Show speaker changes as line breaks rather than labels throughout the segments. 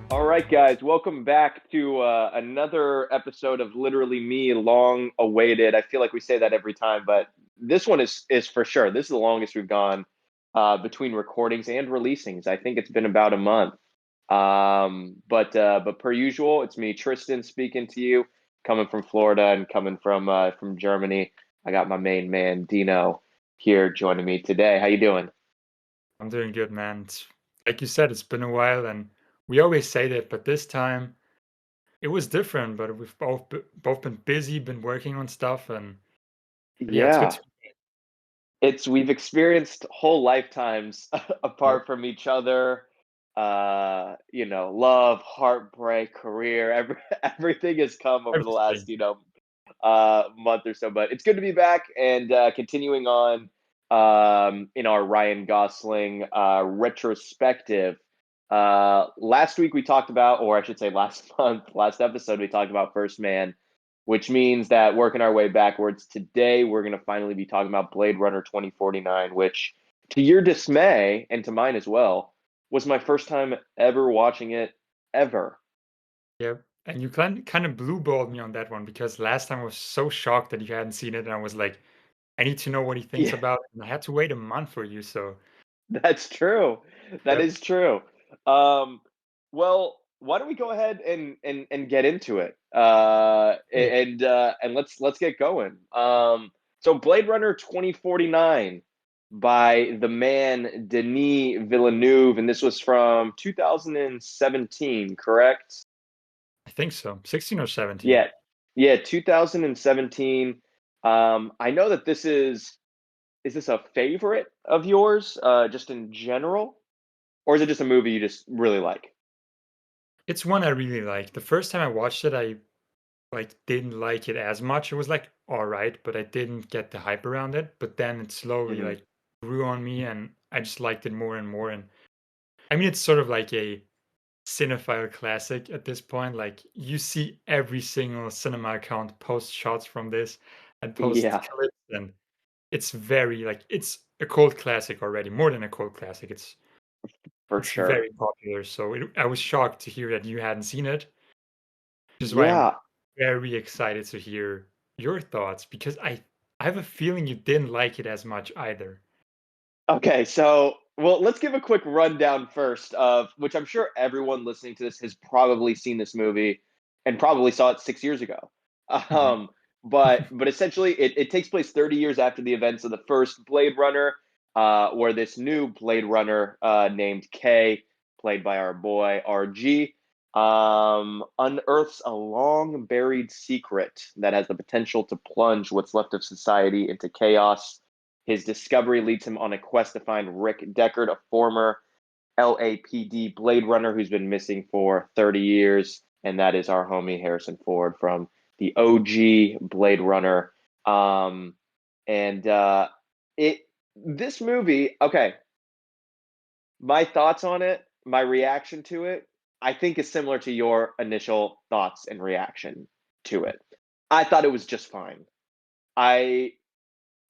All right, guys, welcome back to another episode of Literally Me, long awaited. I feel like we say that every time, but this one is for sure. This is the longest we've gone between recordings and releasings. I think it's been about a month. But per usual, it's me, Tristan, speaking to you, coming from Florida and coming from Germany. I got my main man Dino here joining me today. How you doing?
I'm doing good, man. Like you said, it's been a while, and we always say that, but this time it was different. But we've both been busy, been working on stuff, and yeah, it's good
Yeah.
to.
It's we've experienced whole lifetimes
Yep,
apart from each other. Love, heartbreak, career, everything has come over the last,
everything.
month or so. But it's good to be back and continuing on in our Ryan Gosling retrospective. Last week we talked about, or I should say last month, last episode, we talked about First Man, which means that working our way backwards, today we're going to finally be talking about Blade Runner 2049, which, to your dismay and to mine as well, was my first time ever watching it ever.
Yep. And you kind of blue balled me on that one because last time I was so shocked that you hadn't seen it, and I was like, I need to know what he thinks
Yeah,
about it. And I had to wait a month for you. So,
that's true. That
yep.
is true. Um, well, why don't we go ahead and get into it?
Hey,
And let's get going. So Blade Runner 2049 by the man Denis Villeneuve, and this was from 2017, correct?
I think so. 16 or 17.
Yeah, yeah, 2017. I know that is this a favorite of yours, just in general? Or is it just a movie you just really like?
It's one I really like. The first time I watched it, I didn't like it as much. It was like all right, but I didn't get the hype around it. But then it slowly
Mhm.
grew on me, and I just liked it more and more. And I mean, it's sort of like a cinephile classic at this point. Like you see every single cinema account post shots from this and post
Yeah,
clips, and it's very like it's a cult classic already. More than a cult classic,
for
it's
sure.
very popular. So I was shocked to hear that you hadn't seen it, which is why I'm
Yeah.
very excited to hear your thoughts because I have a feeling you didn't like it as much either.
Okay, so well, let's give a quick rundown first of which I'm sure everyone listening to this has probably seen this movie and probably saw it 6 years ago.
Mhm.
Um, but essentially, it takes place 30 years after the events of the first Blade Runner, where this new Blade Runner named K, played by our boy RG, unearths a long buried secret that has the potential to plunge what's left of society into chaos. His discovery leads him on a quest to find Rick Deckard, a former LAPD Blade Runner who's been missing for 30 years. And that is our homie Harrison Ford from the OG Blade Runner. Um, and it this movie, okay, my thoughts on it, my reaction to it, I think is similar to your initial thoughts and reaction to it. I thought it was just fine. I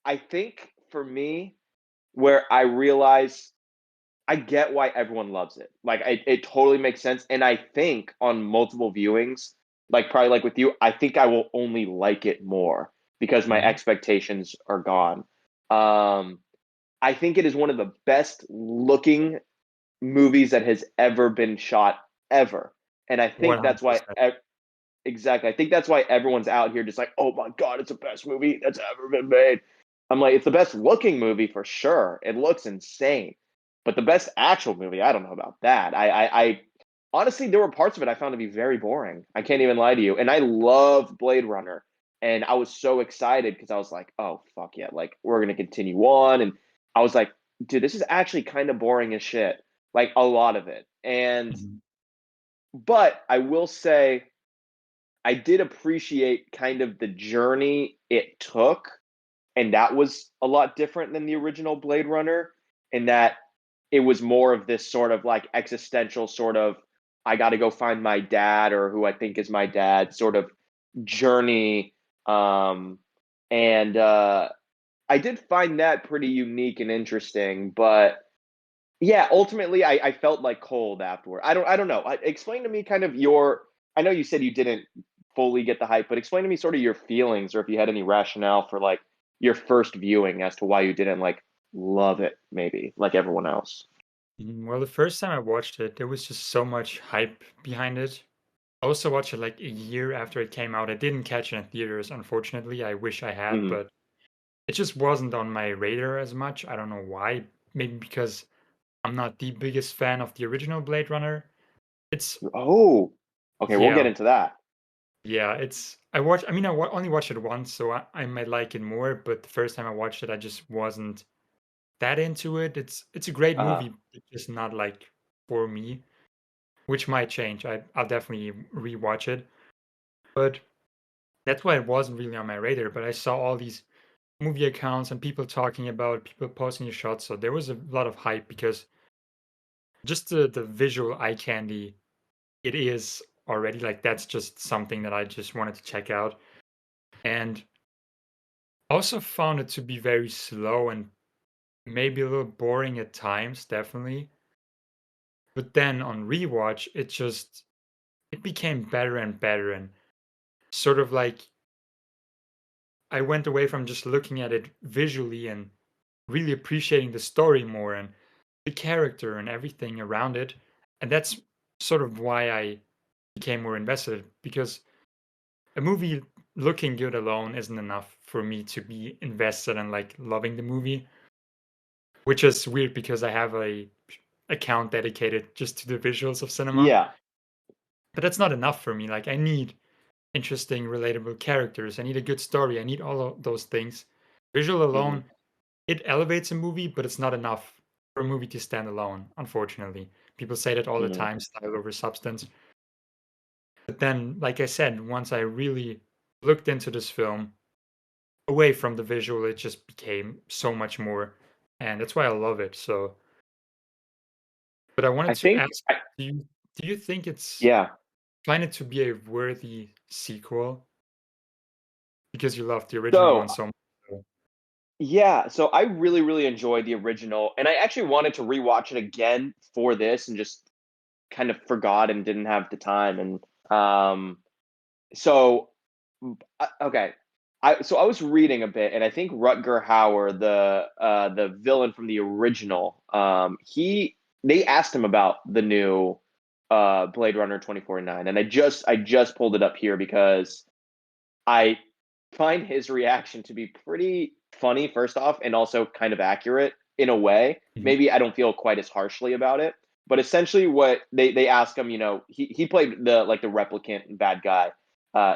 I think for me, where I realize I get why everyone loves it. Like it totally makes sense. And I think on multiple viewings, like probably like with you, I think I will only like it more because my
Mhm.
expectations are gone. Um, I think it is one of the best looking movies that has ever been shot ever. And I think that's why
100%.
exactly. I think that's why everyone's out here just like, oh my God, it's the best movie that's ever been made. I'm like, it's the best looking movie for sure. It looks insane. But the best actual movie, I don't know about that. I honestly, there were parts of it I found to be very boring. I can't even lie to you. And I love Blade Runner. And I was so excited because I was like, oh, fuck yeah. Like, we're going to continue on. And I was like, dude, this is actually kind of boring as shit. Like, a lot of it.
Mhm.
But I will say, I did appreciate kind of the journey it took, and that was a lot different than the original Blade Runner in that it was more of this sort of like existential sort of I got to go find my dad or who I think is my dad sort of journey. Um, and I did find that pretty unique and interesting, but Yeah, ultimately, I felt like cold afterward. I don't know. Explain to me kind of your. I know you said you didn't fully get the hype, but explain to me sort of your feelings, or if you had any rationale for like your first viewing as to why you didn't like love it, maybe like everyone else.
Well, the first time I watched it, there was just so much hype behind it. I also watched it like a year after it came out. I didn't catch it in theaters, unfortunately. I wish I had,
Hmm.
but it just wasn't on my radar as much. I don't know why. Maybe because I'm not the biggest fan of the original Blade Runner. It's
Oh, okay, we'll get
yeah,
into that.
yeah. It's I watched. I mean, only watched it once, so I might like it more. But the first time I watched it, I just wasn't that into it. It's a great
Uh,
movie, but just not like for me. Which might change. I'll definitely rewatch it. But that's why it wasn't really on my radar. But I saw all these movie accounts and people talking about people posting the shots. So there was a lot of hype because just the visual eye candy it is already like that's just something that I just wanted to check out. And also found it to be very slow and maybe a little boring at times, definitely. But then on rewatch, it became better and better and sort of like I went away from just looking at it visually and really appreciating the story more and the character and everything around it. And that's sort of why I became more invested because a movie looking good alone isn't enough for me to be invested and like loving the movie, which is weird because I have a account dedicated just to the visuals of cinema.
yeah.
But that's not enough for me. Like I need interesting, relatable characters. I need a good story. I need all of those things. Visual
Hmm.
alone, it elevates a movie, but it's not enough for a movie to stand alone, unfortunately. People say that all the
Hmm.
time, style over substance. But then, like I said, once I really looked into this film, away from the visual, it just became so much more. And that's why I love it. So, but I wanted
I
to
think,
ask, do you think it's
yeah.
find it to be a worthy sequel because you loved the original
So
one so much?
yeah, so I really, really enjoyed the original, and I actually wanted to rewatch it again for this, and just kind of forgot and didn't have the time. And so okay, I was reading a bit, and I think Rutger Hauer, the villain from the original, he they asked him about the new Blade Runner 2049, and I just pulled it up here because I find his reaction to be pretty funny, first off, and also kind of accurate in a way.
Mhm.
Maybe I don't feel quite as harshly about it. But essentially what they ask him, he played the replicant bad guy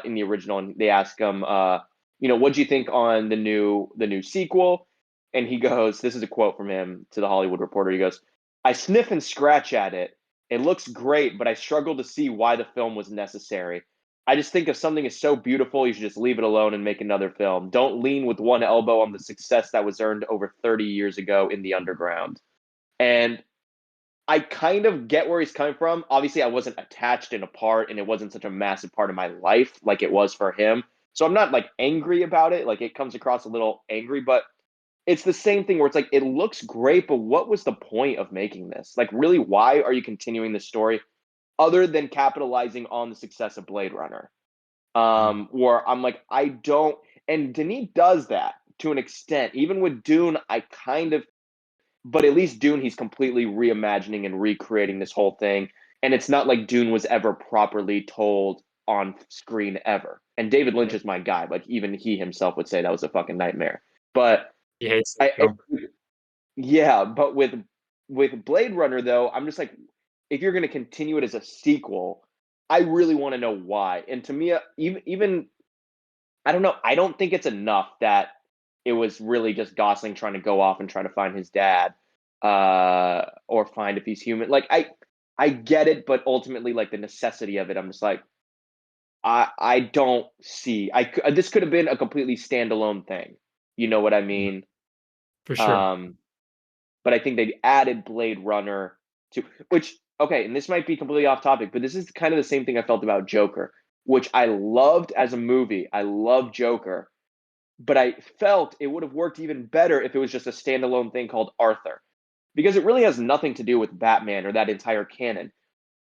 in the original, and they ask him, what do you think on the new sequel? And he goes, this is a quote from him to the Hollywood Reporter. He goes, I sniff and scratch at it. It looks great, but I struggle to see why the film was necessary. I just think if something is so beautiful, you should just leave it alone and make another film. Don't lean with one elbow on the success that was earned over 30 years ago in the underground. And I kind of get where he's coming from. Obviously, I wasn't attached in a part, and it wasn't such a massive part of my life like it was for him. So I'm not like angry about it. Like it comes across a little angry, but it's the same thing where it's like it looks great, but what was the point of making this? Like, really, why are you continuing this story other than capitalizing on the success of Blade Runner?
Mhm.
Where I'm like, I don't. And Denis does that to an extent. Even with Dune, I kind of, but at least Dune, he's completely reimagining and recreating this whole thing. And it's not like Dune was ever properly told on screen ever. And David Lynch
Yeah.
is my guy. Like, even he himself would say that was a fucking nightmare. But
He hates the
I,
film.
yeah, but with Blade Runner though, I'm just like, if you're going to continue it as a sequel, I really want to know why. And to me, even I don't know. I don't think it's enough that it was really just Gosling trying to go off and try to find his dad, or find if he's human. Like I get it, but ultimately, like the necessity of it, I'm just like, I don't see. This could have been a completely standalone thing. You know what I
Mhm.
mean?
For sure.
Um, but I think they added Blade Runner to which okay, and this might be completely off topic, but this is kind of the same thing I felt about Joker, which I loved as a movie. I love Joker, but I felt it would have worked even better if it was just a standalone thing called Arthur. because it really has nothing to do with Batman or that entire canon.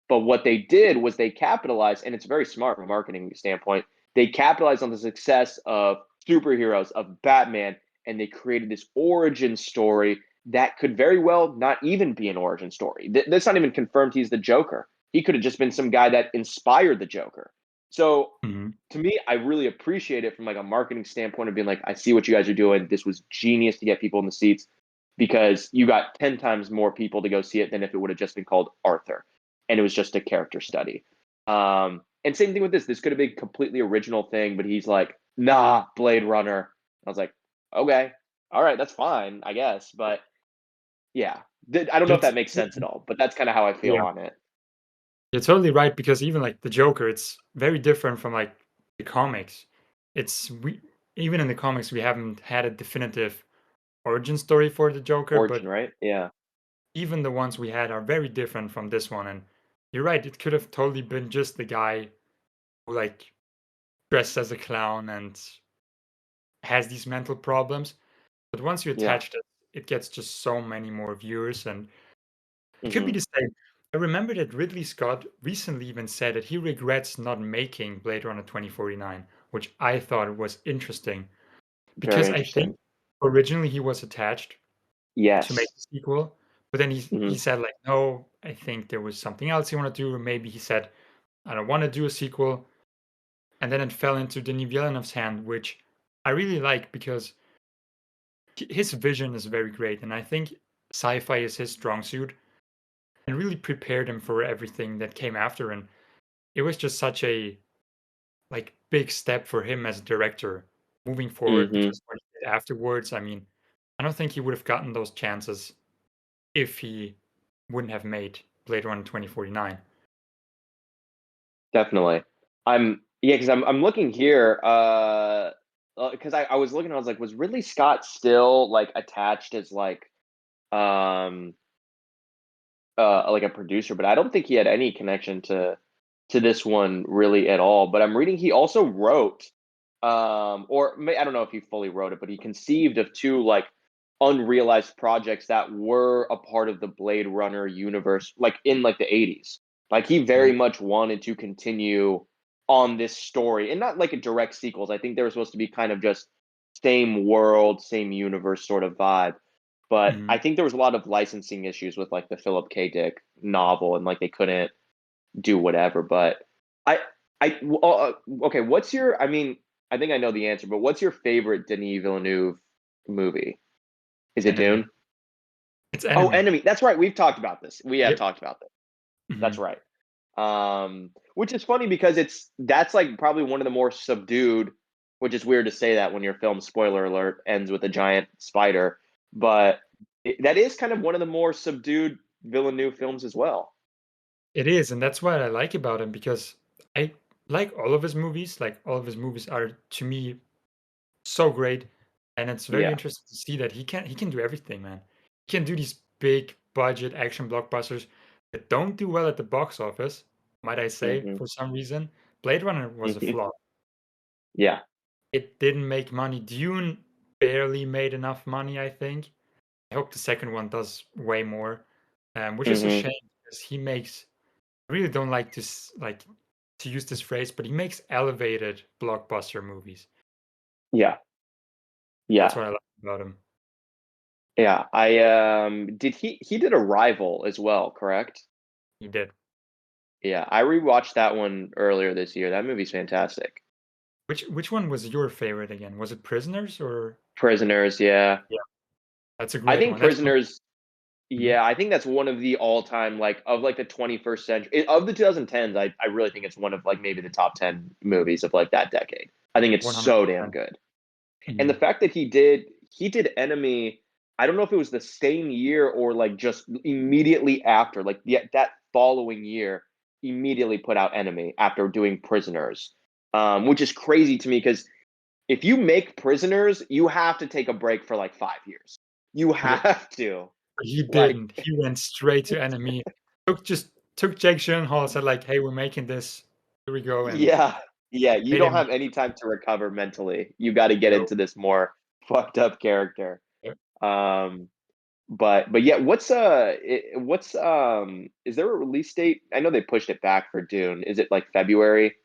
But what they did was they capitalized, and it's very smart from a marketing standpoint. They capitalized on the success of superheroes, of Batman, and they created this origin story that could very well not even be an origin story. That's not even confirmed he's the Joker. He could have just been some guy that inspired the Joker. So
Mhm.
to me, I really appreciate it from like a marketing standpoint of being like, I see what you guys are doing. This was genius to get people in the seats because you got 10 times more people to go see it than if it would have just been called Arthur and it was just a character study. And same thing with this. This could have been a completely original thing, but he's like, nah, Blade Runner. I was like, okay, all right, that's fine, I guess. But yeah, I don't know if
It's
that makes sense at all, but that's kind of how I feel
yeah.
on it.
You're totally right because even like the Joker, it's very different from like the comics. It's we even in the comics we haven't had a definitive origin story for the Joker,
Origin,
but
right? Yeah.
even the ones we had are very different from this one. And you're right, it could have totally been just the guy who like dressed as a clown and has these mental problems. But once you
Yeah.
attach it, it gets just so many more viewers, and it could be
Hmm.
the same. I remember that Ridley Scott recently even said that he regrets not making Blade Runner 2049, which I thought was interesting
Very
because I think
interesting.
originally he was attached to make
Yes.
the sequel, but then he
Hmm.
said like, no, I think there was something else he wanted to do, or maybe he said, I don't want to do a sequel, and then it fell into Denis Villeneuve's hand, which I really like because his vision is very great, and I think sci-fi is his strong suit, and really prepared him for everything that came after. And it was just such a like big step for him as a director moving forward
Hmm.
because what he did afterwards, I mean, I don't think he would have gotten those chances if he wouldn't have made Blade Runner 2049.
Definitely. Yeah, because I'm looking here. Because I was looking, I was like, was Ridley Scott still like attached as um like a producer? But I don't think he had any connection to this one really at all. But I'm reading he also wrote, I don't know if he fully wrote it, but he conceived of two like unrealized projects that were a part of the Blade Runner universe, like in like the 80s. Like he very
Mhm,
much wanted to continue on this story and not like a direct sequels. I think they were supposed to be kind of just same world, same universe sort of vibe. But I
mhm.
think there was a lot of licensing issues with like the Philip K. Dick novel and like they couldn't do whatever. But I, okay, what's your, I mean, I think I know the answer, but what's your favorite Denis Villeneuve movie? Is it
Enemy.
Dune?
It's
Oh,
Enemy.
Enemy. That's right. We've talked about this. We have
Yep.
talked about this. That's
Mhm.
right. Which is funny because that's like probably one of the more subdued, which is weird to say that when your film, spoiler alert, ends with a giant spider, but that is kind of one of the more subdued Villeneuve films as well.
It is, and that's what I like about him because I like all of his movies. Like all of his movies are to me so great, and it's very
Yeah.
interesting to see that he can do everything, man. He can do these big budget action blockbusters that don't do well at the box office, might I say,
Hmm.
for some reason. Blade Runner was a
Hmm.
flop.
Yeah.
It didn't make money. Dune barely made enough money, I think. I hope the second one does way more, which is a
Hmm.
shame because he makes. I really don't like to like to use this phrase, but he makes elevated blockbuster movies.
Yeah.
That's
Yeah.
what I like about him.
Yeah. I did he did Arrival as well, correct?
He did.
Yeah. I rewatched that one earlier this year. That movie's fantastic.
Which one was your favorite again? Was it Prisoners or
Prisoners, yeah.
yeah, that's a
I
great
think
one. That's one.
Prisoners,
Mhm.
yeah, I think that's one of the all-time like of like the 21st century of the 2010s. I really think it's one of like maybe the top 10 movies of like that decade. I think it's so damn
100%.
good. And the
Mhm.
fact that he did Enemy, I don't know if it was the same year or like just immediately after, like that following year, immediately put out Enemy after doing Prisoners, which is crazy to me because if you make Prisoners, you have to take a break for like 5 years. You
Yep.
have to.
But he
Like,
didn't. He went straight to Enemy. Took Jake Gyllenhaal, said like, "Hey, we're making this. Here we go," and
yeah, yeah, you
made
don't
him.
have any time to recover mentally. You got to get
No.
into this more fucked up character. Um, but yeah, what's is there a release date? I know they pushed it back for Dune. Is it like February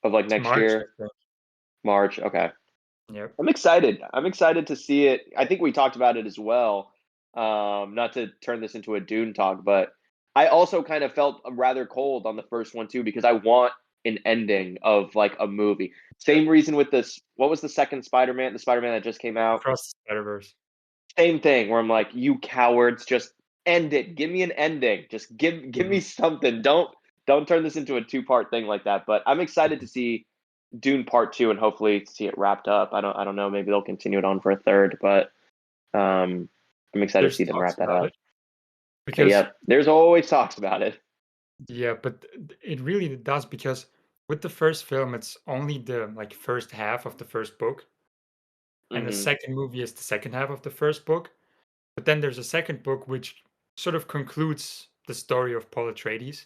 of like
It's
next
March, I
year?
think.
March. Okay.
Yep.
I'm excited. I'm excited to see it. I think we talked about it as well. Not to turn this into a Dune talk, but I also kind of felt rather cold on the first one too because I want an ending of like a movie.
Yep.
Same reason with this. What was the second Spider-Man? The Spider-Man that just came out.
Across the Spider-Verse.
Same thing. Where I'm like, you cowards, just end it. Give me an ending. Just give
Mhm.
me something. Don't turn this into a two-part thing like that. But I'm excited to see Dune Part Two and hopefully see it wrapped up. I don't know. Maybe they'll continue it on for a third, but I'm excited to
There's
see them
talks
wrap that
about
up.
it because
Yep. There's always talks about it.
yeah, but it really does because with the first film, it's only the like first half of the first book, and the
Hmm.
second movie is the second half of the first book. But then there's a second book which sort of concludes the story of Paul Atreides.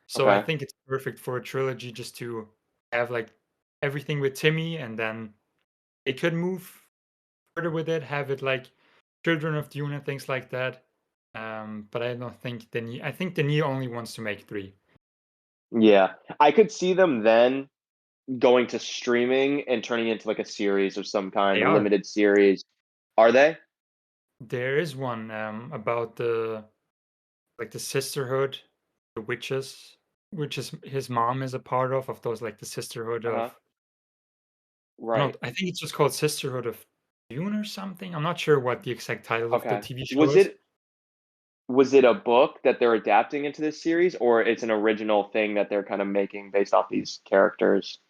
So I
Okay.
think it's perfect for a trilogy just to have like everything with Timmy, and then they could move further with it, have it like Children of Dune and things like that. But I don't think Denis. I think Denis only wants to make three.
Yeah. I could see them then going to streaming and turning it into like a series of some kind,
They
a
are.
limited series. Are they?
There is one about the like the sisterhood, the witches, which is his mom is a part of those like the sisterhood
Uh-huh.
of. I
Right.
don't. I think it's just called Sisterhood of Dune or something. I'm not sure what the exact title of the
Okay.
TV show
Was
is.
it was it a book that they're adapting into this series or it's an original thing that they're kind of making based off these characters?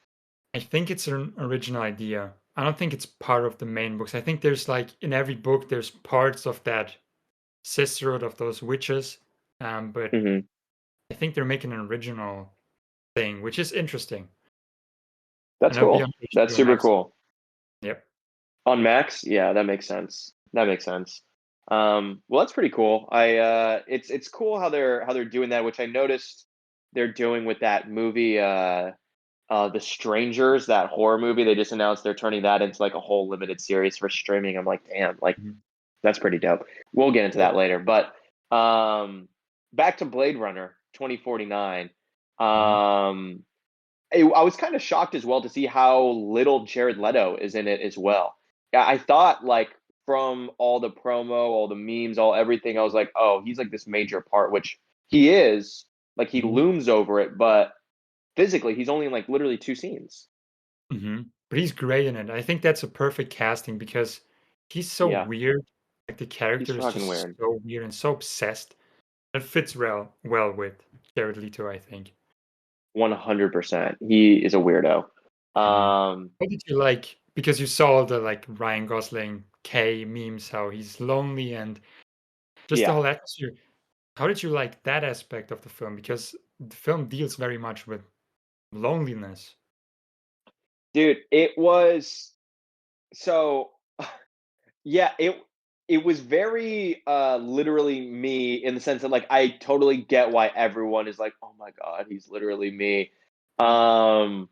I think it's an original idea. I don't think it's part of the main books. I think there's like in every book there's parts of that sisterhood of those witches. But
Hmm.
I think they're making an original thing, which is interesting.
That's
And that'll be on
cool. That's
HBO
super
Max.
cool.
Yep.
On Max? Yeah, that makes sense. That makes sense. Well, that's pretty cool. It's cool how they're doing that, which I noticed they're doing with that movie, The Strangers, that horror movie. They just announced they're turning that into like a whole limited series for streaming. I'm like, damn, like
Mhm.
that's pretty dope. We'll get into
Yep.
that later, but back to Blade Runner 2049.
Mhm.
Um, I was kind of shocked as well to see how little Jared Leto is in it as well. Yeah, I thought like from all the promo, all the memes, all everything, I was like, oh, he's like this major part, which he is. Like he
Mhm.
looms over it, but physically, he's only in like literally two scenes.
Mhm. But he's great in it. I think that's a perfect casting because he's so
Yeah,
weird. Like the
he's
character is
fucking
just
weird.
so weird and so obsessed. It fits well with Jared Leto, I think.
100%. He is a weirdo.
Mhm.
Um,
What did you like? Because you saw the like Ryan Gosling K memes, how he's lonely and just the
yeah,
whole atmosphere. How did you like that aspect of the film? Because the film deals very much with loneliness.
dude, it was so. Yeah, it was very literally me in the sense that like I totally get why everyone is like, "Oh my god, he's literally me." Um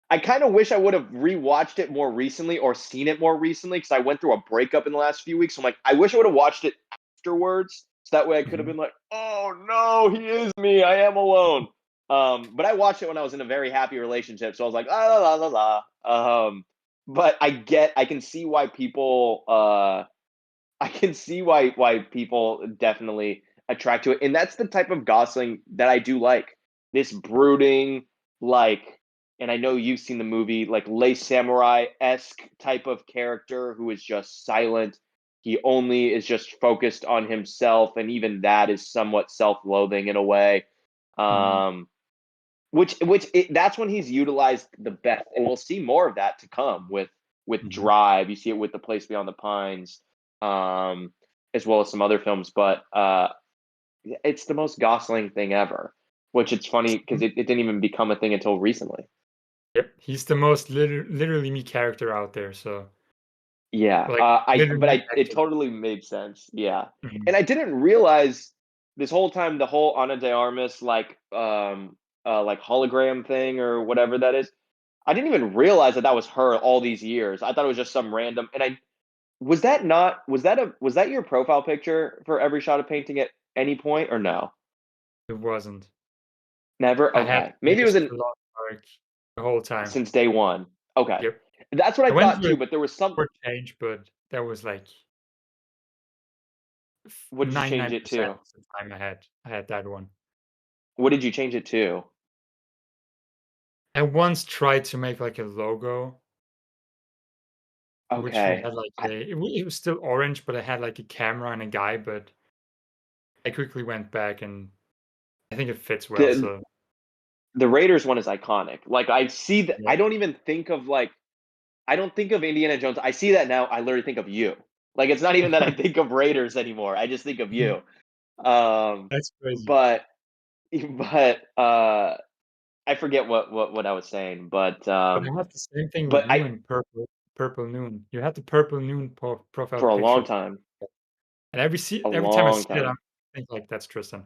I kind of wish I would have rewatched it more recently or seen it more recently because I went through a breakup in the last few weeks. So I'm like, I wish I would have watched it afterwards. So that way I could have
Mhm.
been like, oh no, he is me. I am alone. But I watched it when I was in a very happy relationship. So I was like, ah, la, la, la, la. But I can see why people, I can see why people definitely attract to it. And that's the type of Gosling that I do like. This brooding, like, and I know you've seen the movie, like Lay Samurai esque type of character who is just silent. He only is just focused on himself, and even that is somewhat self-loathing in a way.
Mhm.
Um, that's when he's utilized the best, and we'll see more of that to come with
Mhm.
Drive. You see it with The Place Beyond the Pines, um, as well as some other films. But it's the most Gosling thing ever, which it's funny because it didn't even become a thing until recently.
Yep, he's the most literally me character out there. So
Yeah,
like literally
it
acted.
totally made sense. Yeah,
Mhm.
and I didn't realize this whole time the whole Ana de Armas like hologram thing or whatever that is. I didn't even realize that that was her all these years. I thought it was just some random. And I was that your profile picture for every shot of painting at any point or no?
It wasn't.
Never?
I had
Okay. Maybe it was
this
in
full-on arc the whole time.
since day one. Okay.
Yep.
That's what
I
I
went
thought
through a
too, but there was some
short change, but that was like
what did you change it
99%
to?
of the time I had that one.
What did you change it to?
I once tried to make like a logo, which we
Okay.
had like it was still orange, but I had like a camera and a guy, but I quickly went back and I think it fits well.
The
So
the Raiders one is iconic. Like I see that
yeah.
I don't even think of like I don't think of Indiana Jones. I see that now. I literally think of you. Like it's not even that I think of Raiders anymore. I just think of you. Um,
That's crazy.
but I forget what I was saying.
But I have the same thing with
But
you and Purple Noon. You had the Purple Noon profile
for a long
picture,
time,
and
a
every time I
long
see it,
time.
I think like that's Tristan.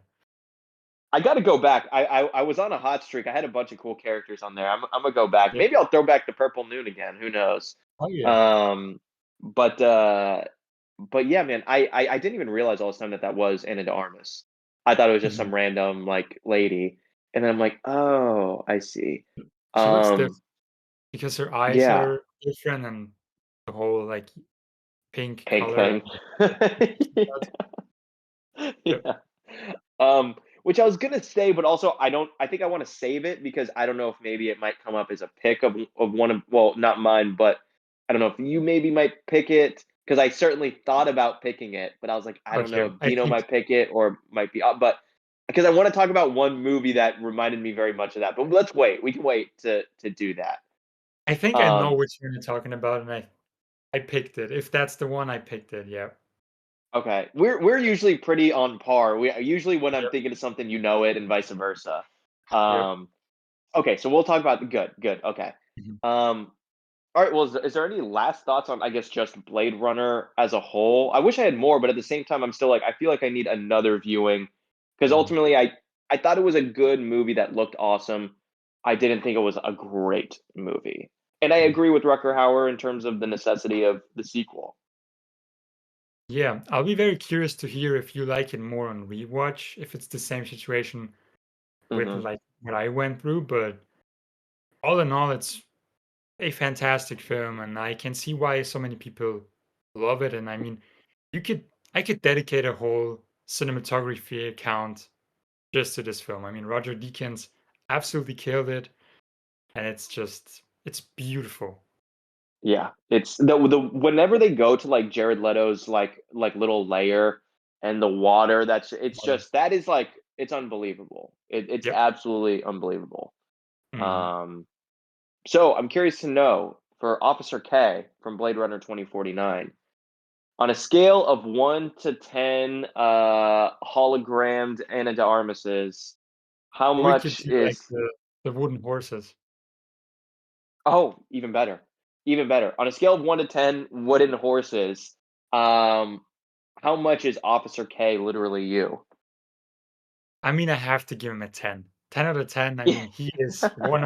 I got to go back. I was on a hot streak. I had a bunch of cool characters on there. I'm gonna go back.
Yep.
Maybe I'll throw back the Purple Noon again. Who knows?
Oh yeah.
Um, but yeah, man, I didn't even realize all this time that that was Anna de Armas. I thought it was just
Mhm.
some random like lady, and then I'm like, oh, I see.
She looks different
Um,
because her eyes
yeah,
are different and the whole like pink
pink
color.
thing.
That's yep.
Yeah. Which I was gonna say, but also I don't. I think I want to save it because I don't know if maybe it might come up as a pick of one of well, not mine, but I don't know if you maybe might pick it because I certainly thought about picking it, but I was like, I don't know
Okay.
if Dino might pick it or might be up, but because I want to talk about one movie that reminded me very much of that. But let's wait. We can wait to do that.
I think I know
Um,
which one you're talking about, and I picked it. If that's the one, I picked it. Yeah.
okay, we're usually pretty on par. We usually when I'm
Yep.
thinking of something, you know it, and vice versa.
Yep.
Um, Okay, so we'll talk about good, good. Okay.
Mhm.
Um, all right. Well, is there any last thoughts on, I guess, just Blade Runner as a whole? I wish I had more, but at the same time, I'm still like, I feel like I need another viewing because
Mhm.
ultimately, I thought it was a good movie that looked awesome. I didn't think it was a great movie, and I
Mhm.
agree with Rucker Hauer in terms of the necessity of the sequel.
Yeah, I'll be very curious to hear if you like it more on rewatch, if it's the same situation with
Hmm.
like what I went through, but all in all, it's a fantastic film, and I can see why so many people love it. And I mean, you could I could dedicate a whole cinematography account just to this film. I mean, Roger Deakins absolutely killed it, and it's beautiful.
Yeah, it's the whenever they go to like Jared Leto's like little lair and the water that's it's just that is like it's unbelievable. It's
Yep.
absolutely unbelievable.
Mhm.
Um, so I'm curious to know for Officer K from Blade Runner 2049 on a scale of 1 to 10 hologrammed Ana de Armases, how
Or we could
much
do like
is
the wooden horses.
oh, even better. Even better. On a scale of 1 to 10 wooden horses, um, how much is Officer K literally you?
I mean, I have to give him a 10. 10 out of 10. I mean, he's one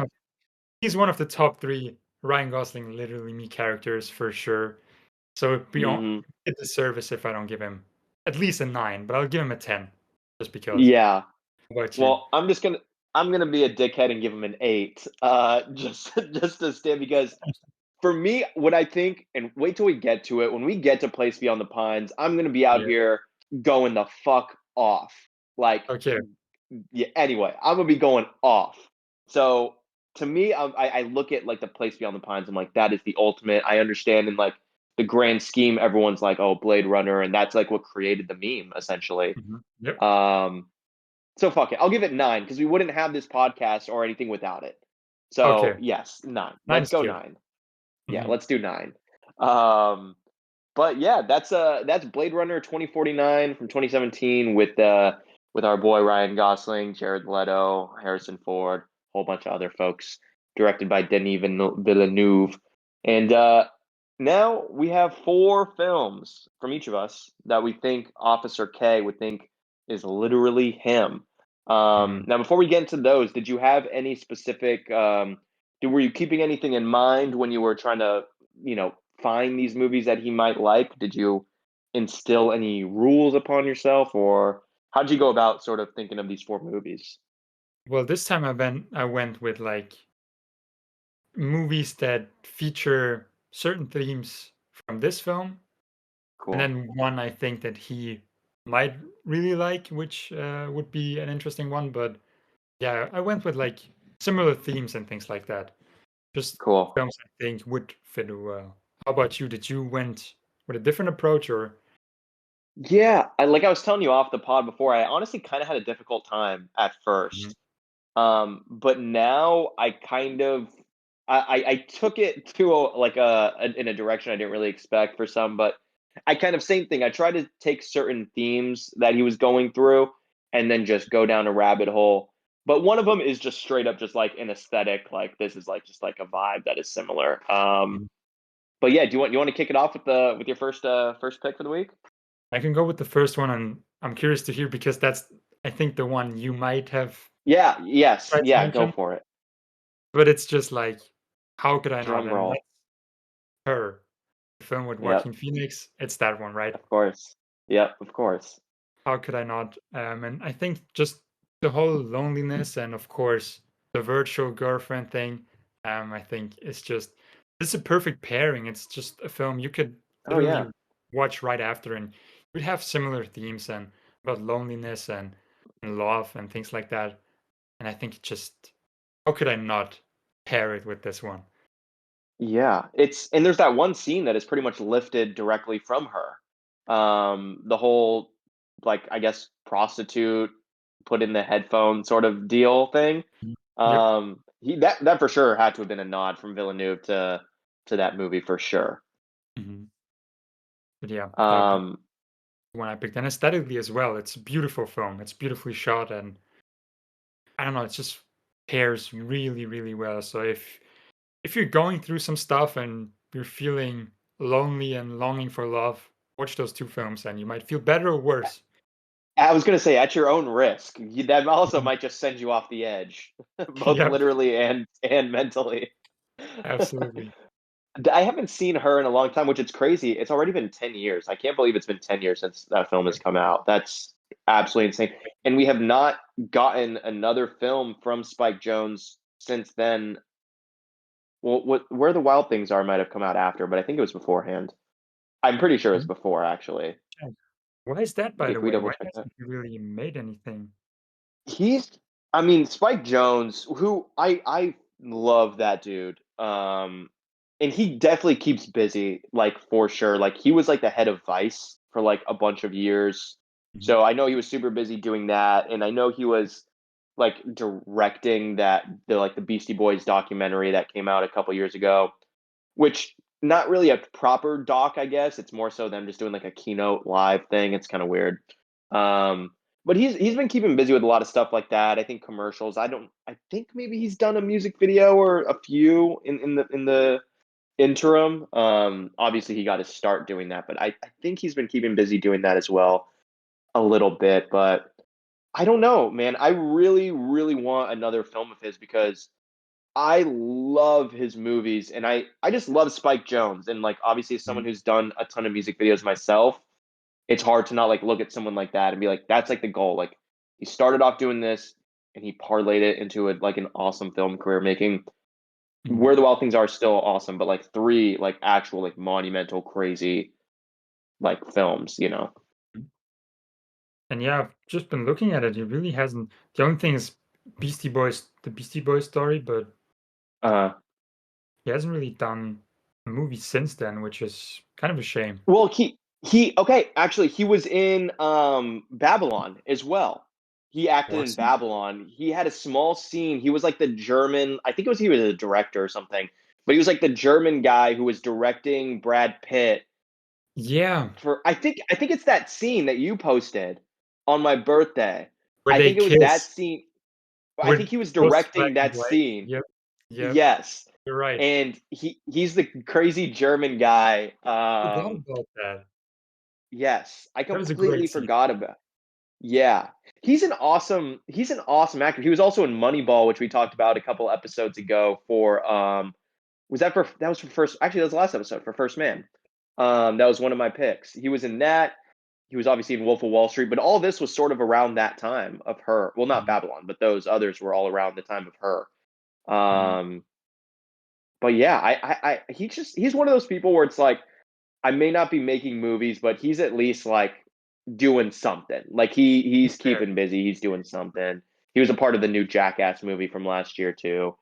of the top 3 Ryan Gosling literally me characters for sure. So it'd be on
Hmm.
a disservice if I don't give him at least a 9, but I'll give him a 10 just because.
Yeah.
How about you?
Well, I'm gonna be a dickhead and give him an 8. Just to stand because for me, what I think, and wait till we get to it. When we get to Place Beyond the Pines, I'm gonna be out
Yeah.
here going the fuck off. Like
Okay.
yeah, anyway, I'm gonna be going off. So to me, I look at like the Place Beyond the Pines. I'm like, that is the ultimate. I understand in like the grand scheme, everyone's like, oh, Blade Runner, and that's like what created the meme essentially.
Mhm. Yep.
Um, so fuck it, I'll give it 9 because we wouldn't have this podcast or anything without it. So
Okay.
yes, 9.
9
Let's
is
go
cute.
9. Yeah,
Mhm.
let's do 9. Um, but yeah, that's Blade Runner 2049 from 2017 with our boy Ryan Gosling, Jared Leto, Harrison Ford, a whole bunch of other folks, directed by Denis Villeneuve. And now we have 4 films from each of us that we think Officer K would think is literally him.
Mhm.
Now, before we get into those, did you have any specific? Were you keeping anything in mind when you were trying to, you know, find these movies that he might like? Did you instill any rules upon yourself, or how'd you go about sort of thinking of these four movies?
Well, this time I went with like movies that feature certain themes from this film, and
Cool.
then one I think that he might really like, which would be an interesting one. But yeah, I went with like similar themes and things like that. Just
Cool.
films I think would fit well. How about you? Did you went with a different approach or?
Yeah, I was telling you off the pod before, I honestly kind of had a difficult time at
Mhm.
first. But now I kind of I took it to in a direction I didn't really expect for some, but I kind of same thing. I tried to take certain themes that he was going through and then just go down a rabbit hole. But one of them is just straight up just like an aesthetic, like this is like just like a vibe that is similar.
Mhm.
But yeah, do you want to kick it off with the with your first pick for the week?
I can go with the first one, and I'm curious to hear because that's I think the one you might have
Yeah, yes,
tried to
yeah, go
mention,
for it.
but it's just like, how could I not?
Drum
And
roll.
that's Her, the film with
Yep,
Joaquin Phoenix. It's that one, right?
of course. Yep, of course.
How could I not? And I think just the whole loneliness and of course the virtual girlfriend thing. I think it's a perfect pairing. It's just a film you could
Oh yeah.
literally watch right after, and you'd have similar themes and about loneliness and love and things like that. And I think it just how could I not pair it with this one?
Yeah, it's and there's that one scene that is pretty much lifted directly from her. The whole, like, I guess, prostitute put in the headphone sort of deal thing.
Mhm. Yep.
He that for sure had to have been a nod from Villeneuve to that movie for sure.
Mhm. But yeah, that would be
Um,
one I picked. And aesthetically as well, it's a beautiful film. It's beautifully shot, and I don't know, it just pairs really, really well. So if you're going through some stuff and you're feeling lonely and longing for love, watch those two films and you might feel better or worse.
I was gonna say at your own risk. That also
Mhm.
might just send you off the edge, both
Yep,
literally and mentally.
absolutely.
I haven't seen her in a long time, which is crazy. It's already been 10 years. I can't believe it's been 10 years since that film has
Yep.
come out. That's absolutely insane. And we have not gotten another film from Spike Jones since then. Well, Where the Wild Things Are might have come out after, but I think it was beforehand. I'm pretty sure it was
Mhm.
before, actually.
Yeah. Why is that, by
Yeah,
the
can we
way?
double
Why
check that?
hasn't he really made anything?
He's, I mean, Spike Jones, who I love that dude. And he definitely keeps busy, like for sure. Like he was like the head of Vice for like a bunch of years,
Mhm.
so I know he was super busy doing that, and I know he was like directing the Beastie Boys documentary that came out a couple years ago, which not really a proper doc, I guess. It's more so them just doing like a keynote live thing. It's kind of weird. Um, but he's been keeping busy with a lot of stuff like that. I think commercials. I think maybe he's done a music video or a few in the interim. Obviously he got to start doing that, but I think he's been keeping busy doing that as well a little bit. But I don't know, man. I really, really want another film of his because I love his movies, and I just love Spike Jones, and like obviously as someone
Mhm.
who's done a ton of music videos myself, it's hard to not like look at someone like that and be like, that's like the goal. Like he started off doing this, and he parlayed it into like an awesome film career, making
Mhm.
Where the Wild Things Are still awesome, but like three like actual like monumental crazy like films.
Mhm. And yeah, I've just been looking at it. He really hasn't. The only thing is the Beastie Boys story, but
Uh
he hasn't really done a movie since then, which is kind of a shame.
well, he okay, actually he was in Babylon as well. He acted in
Was he?
Babylon. He had a small scene. He was like the German, I think it was he was a director or something. But he was like the German guy who was directing Brad Pitt
Yeah,
for I think it's that scene that you posted on my birthday.
where
I
they
think it was that
kiss
scene. I
with
think he was
post black
directing
and
that
white.
scene.
Yep, yep,
Yes.
you're right.
And he's the crazy German guy.
Forgot about that.
Yes, I
That was a
completely
great scene.
forgot about. Yeah. He's an awesome actor. He was also in Moneyball, which we talked about a couple episodes ago for Was that was for first? Actually, that was the last episode for First Man. That was one of my picks. He was in that. He was obviously in Wolf of Wall Street, but all this was sort of around that time of her. Well, not
Mhm,
Babylon, but those others were all around the time of her.
mhm.
Um, but yeah, he's one of those people where it's like I may not be making movies, but he's at least like doing something. Like he's
He's there.
keeping busy. He's doing something. He was a part of the new Jackass movie from last year too,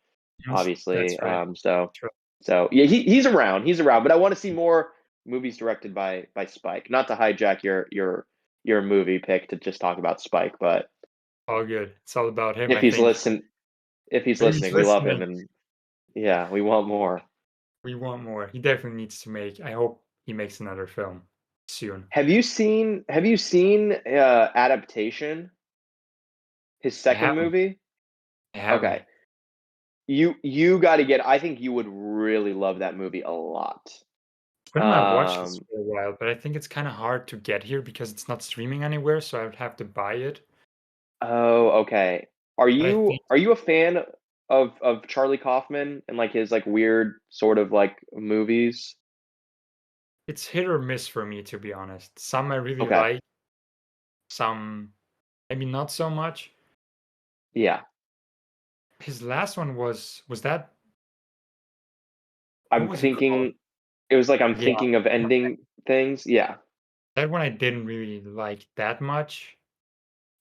That's
obviously.
right. That's right.
So yeah, he's around. He's around. But I want to see more movies directed by Spike. Not to hijack your movie pick to just talk about Spike, but
All good. It's all about him,
if
I
he's
think.
listen if he's
Maybe he's
listening, we love him,
listening.
and yeah, we want more.
We want more. He definitely needs to make. I hope he makes another film soon.
Have you seen Adaptation, his
I
second
haven't.
movie?
I
Okay.
haven't.
You got to get I think you would really love that movie a lot.
It's been on my watch list
Um
for a while, but I think it's kind of hard to get here because it's not streaming anywhere, so I would have to buy it.
oh, okay. Are
But I
you
think
are you a fan of Charlie Kaufman and like his like weird sort of like movies?
it's hit or miss for me, to be honest. Some I really
Okay.
like, some maybe not so much.
Yeah.
His last one was that what
I'm
was it called?
thinking it was like I'm
Yeah,
thinking of ending things. Yeah.
that one I didn't really like that much,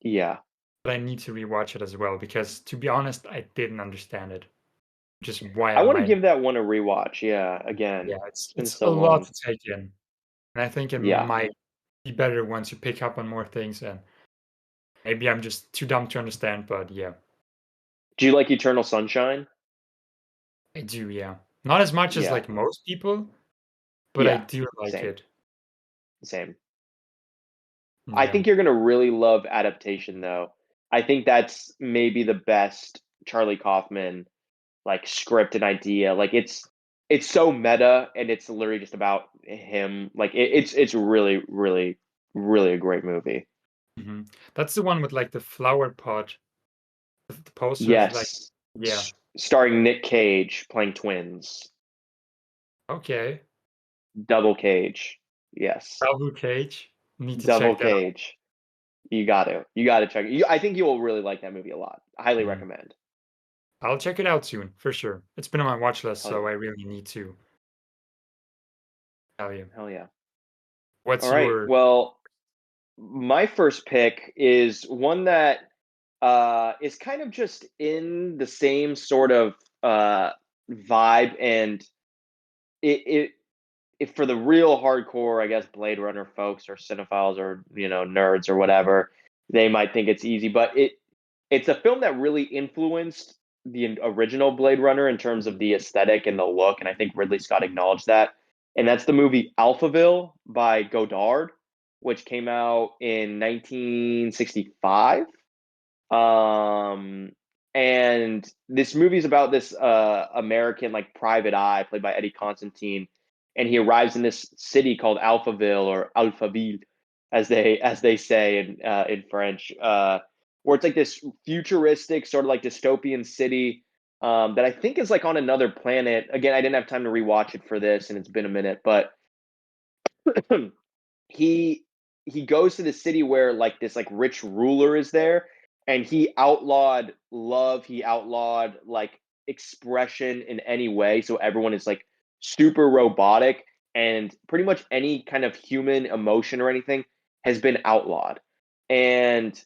Yeah.
but I need to rewatch it as well because, to be honest, I didn't understand it, which is why
I
I
want to
might.
give that one a rewatch. Yeah,
Yeah,
again.
it's
It's been
a
so
lot
long.
to take in, and I think it
Yeah.
might be better once you pick up on more things. And maybe I'm just too dumb to understand, but yeah,
Do you like Eternal Sunshine?
I do. Yeah, not as much as
Yeah.
like most people, but I
Yeah.
do like
Same.
it.
Same. I
Yeah.
think you're gonna really love Adaptation though. I think that's maybe the best Charlie Kaufman like script and idea. Like it's so meta and it's literally just about him. Like it's really, really, really a great movie.
hmm That's the one with like the flower pot, the posters. Like,
Yes.
yeah,
Starring Nick Cage playing twins.
okay.
Double Cage. Yes.
Double Cage. Need to
Double
check that out.
Cage. You got to. You got to check it. I think you will really like that movie a lot. I highly
Mm.
recommend.
I'll check it out soon for sure. It's been on my watch list,
Hell
so
yeah.
I really need to tell you.
Hell yeah. All
What's
right.
your?
Well, my first pick is one that is kind of just in the same sort of vibe, and it if for the real hardcore, I guess Blade Runner folks or cinephiles or nerds or whatever, they might think it's easy, but it's a film that really influenced the original Blade Runner in terms of the aesthetic and the look, and I think Ridley Scott acknowledged that. And that's the movie Alphaville by Godard, which came out in 1965. Um, and this movie is about this American like private eye played by Eddie Constantine, and he arrives in this city called Alphaville or Alphaville, as they say in French, where it's like this futuristic sort of like dystopian city that I think is like on another planet. Again, I didn't have time to rewatch it for this, and it's been a minute, but he he goes to the city where like this like rich ruler is there, and he outlawed love, he outlawed like expression in any way, so everyone is like super robotic, and pretty much any kind of human emotion or anything has been outlawed. And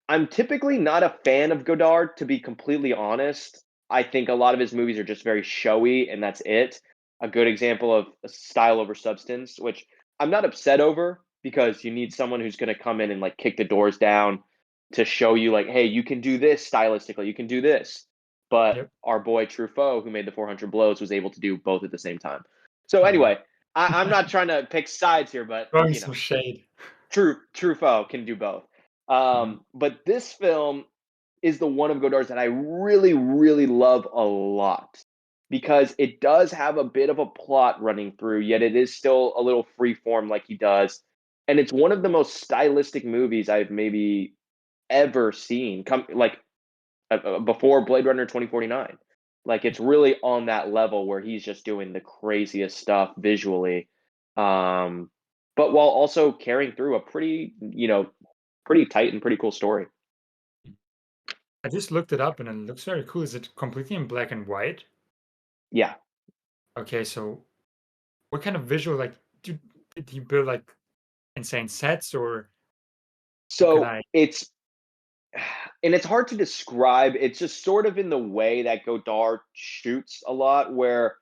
I'm typically not a fan of Godard, to be completely honest. I think a lot of his movies are just very showy, and that's it. A good example of style over substance, which I'm not upset over because you need someone who's going to come in and like kick the doors down to show you, like, hey, you can do this stylistically, you can do this. But
Yep.
our boy Truffaut, who made the 400 Blows, was able to do both at the same time. So
hmm
anyway, I'm not trying to pick sides here, but
Throwing some shade.
Truffaut can do both.
hmm
But this film is the one of Godard's that I really, really love a lot because it does have a bit of a plot running through, yet it is still a little free form like he does. And it's one of the most stylistic movies I've maybe ever seen. Come like before Blade Runner 2049. Like it's really on that level where he's just doing the craziest stuff visually, um, but while also carrying through a pretty, pretty tight and pretty cool story.
I just looked it up and it looks very cool. Is it completely in black and white?
Yeah.
Okay, so what kind of visual like do did you build like insane sets or what can
So
I
it's and it's hard to describe. It's just sort of in the way that Godard shoots a lot, where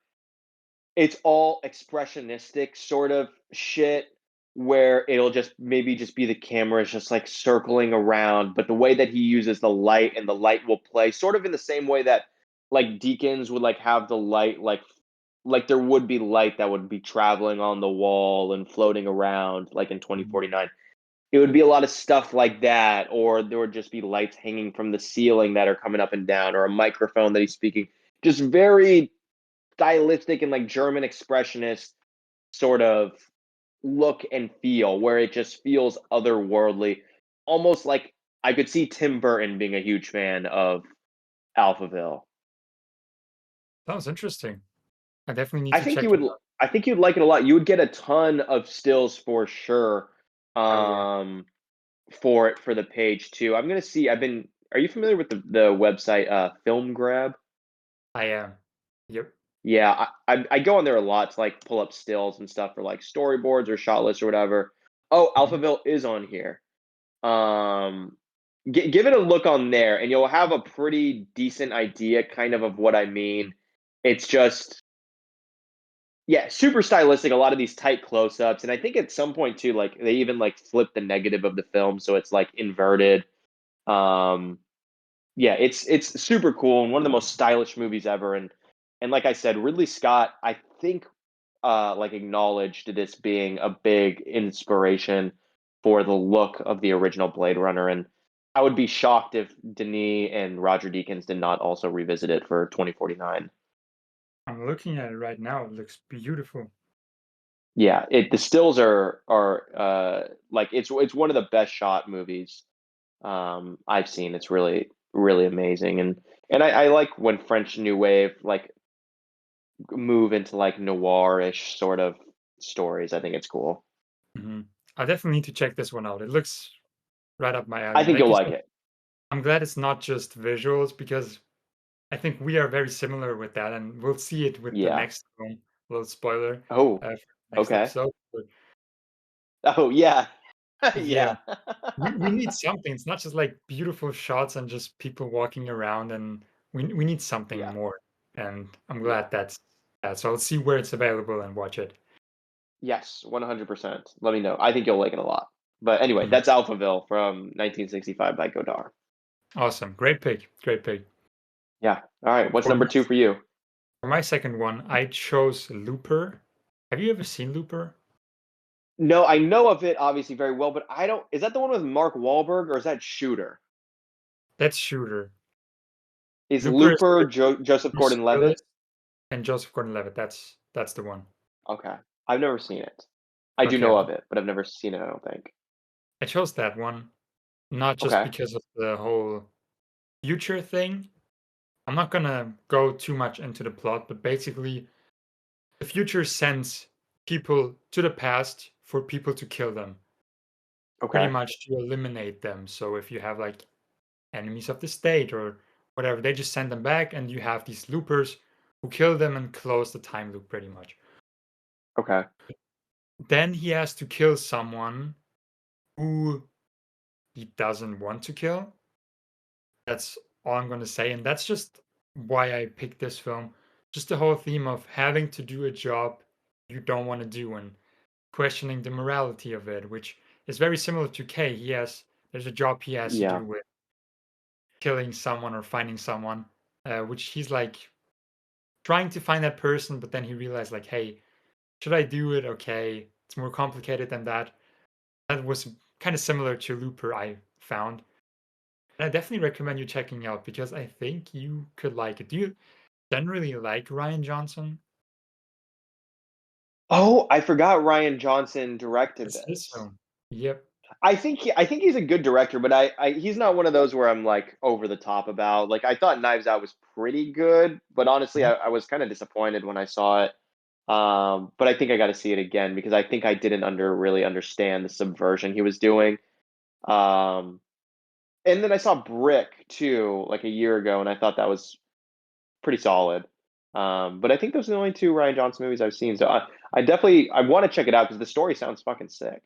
it's all expressionistic sort of shit, where it'll just maybe just be the camera is just like circling around, but the way that he uses the light and the light will play sort of in the same way that like Deakins would like have the light like there would be light that would be traveling on the wall and floating around like in
Mhm.
2049. It would be a lot of stuff like that, or there would just be lights hanging from the ceiling that are coming up and down, or a microphone that he's speaking. Just very stylistic and like German expressionist sort of look and feel, where it just feels otherworldly, almost like I could see Tim Burton being a huge fan of Alphaville.
Sounds interesting. I definitely need
I
to
think you
check
would.
it out.
I think you'd like it a lot. You would get a ton of stills for sure.
Oh yeah,
Um, for it for the page too. I'm gonna see. I've been. Are you familiar with the website Film Grab?
I am. Yep.
Yeah, I go on there a lot to like pull up stills and stuff for like storyboards or shot lists or whatever. Oh,
Mhm.
Alphaville is on here. Um, give it a look on there, and you'll have a pretty decent idea, kind of what I mean. It's just yeah, super stylistic. A lot of these tight close-ups, and I think at some point too, like they even like flip the negative of the film, so it's like inverted. Um, yeah, it's super cool and one of the most stylish movies ever. And like I said, Ridley Scott, I think, like acknowledged this being a big inspiration for the look of the original Blade Runner. And I would be shocked if Denis and Roger Deakins did not also revisit it for 2049.
I'm looking at it right now. It looks beautiful.
Yeah, the stills are like it's one of the best shot movies I've seen. It's really amazing, and I like when French New Wave like move into like noir-ish sort of stories. I think it's cool.
Hmm. I definitely need to check this one out. It looks right up my
I
alley. And
think
like
you'll
you
like
said,
it.
I'm glad it's not just visuals because I think we are very similar with that, and we'll see it with the
Yeah.
next one. Little spoiler
Oh,
for the next
okay.
episode. But
Oh, yeah.
yeah,
Yeah.
we need something. It's not just like beautiful shots and just people walking around, and we need something
Yeah.
more. And I'm
Yeah.
glad that's that. So I'll see where it's available and watch it.
Yes, 100%. Let me know. I think you'll like it a lot. But anyway,
Mhm.
that's Alphaville from 1965 by Godard.
Awesome, great pick, great pick.
Yeah. All right. What's
For my
number two for you?
for my second one, I chose Looper. Have you ever seen Looper?
No, I know of it obviously very well, but I don't. Is that the one with Mark Wahlberg or is that Shooter?
That's Shooter.
Is
Looper is
Looper
with
Joseph
Bruce
Gordon-Levitt?
Willis and Joseph Gordon-Levitt. That's the one.
Okay. I've never seen it. I do
Okay,
know of it, but I've never seen it, I don't think.
I chose that one not just
Okay.
because of the whole future thing. I'm not gonna go too much into the plot, but basically, the future sends people to the past for people to kill them, pretty
Okay.
much to eliminate them. So if you have like enemies of the state or whatever, they just send them back, and you have these loopers who kill them and close the time loop pretty much.
Okay.
Then he has to kill someone who he doesn't want to kill. That's all I'm gonna say, and that's just why I picked this film. Just the whole theme of having to do a job you don't want to do and questioning the morality of it, which is very similar to K. There's a job he has to
Yeah.
do with killing someone or finding someone, which he's like trying to find that person, but then he realized like, hey, should I do it? Okay, it's more complicated than that. That was kind of similar to Looper I found. And I definitely recommend you checking out because I think you could like it. Do you generally like Ryan Johnson?
Oh, I forgot Ryan Johnson directed
It's his
this.
film. Yep.
I think he's a good director, but he's not one of those where I'm like over the top about. Like I thought Knives Out was pretty good, but honestly,
Mhm.
I was kind of disappointed when I saw it. But I think I got to see it again because I think I didn't really understand the subversion he was doing. Um, and then I saw Brick too, like a year ago, and I thought that was pretty solid. But I think those are the only two Ryan Johnson movies I've seen. So I definitely I want to check it out because the story sounds fucking sick.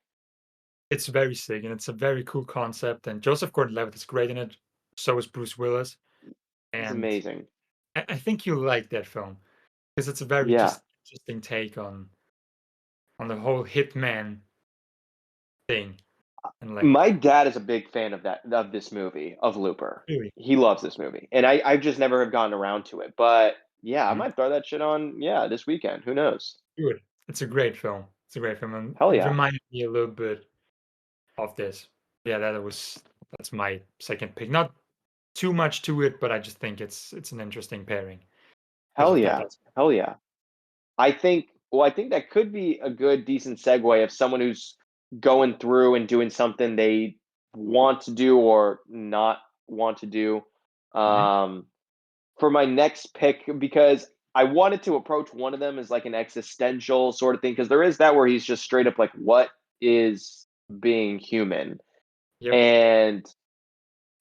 It's very sick, and it's a very cool concept, and Joseph Gordon-Levitt is great in it. So is Bruce Willis,
He's
and
amazing.
I think you'll like that film because it's a very
Yeah.
just interesting take on the whole hitman thing, and like
My dad is a big fan of this movie, of Looper.
really
He loves this movie. And I just never have gotten around to it. But yeah, I
mhm,
might throw that shit on, yeah, this weekend. Who knows?
do it. It's a great film. It's a great film, and
Hell
it
yeah.
reminded me a little bit of this. Yeah, that's my second pick. Not too much to it, but I just think it's an interesting pairing because
Hell
of that.
yeah. Hell yeah. I think that could be a good decent segue of someone who's going through and doing something they want to do or not want to do.
Mhm.
Um for my next pick because I wanted to approach one of them as like an existential sort of thing because there is that where he's just straight up like, what is being human?
Yep.
And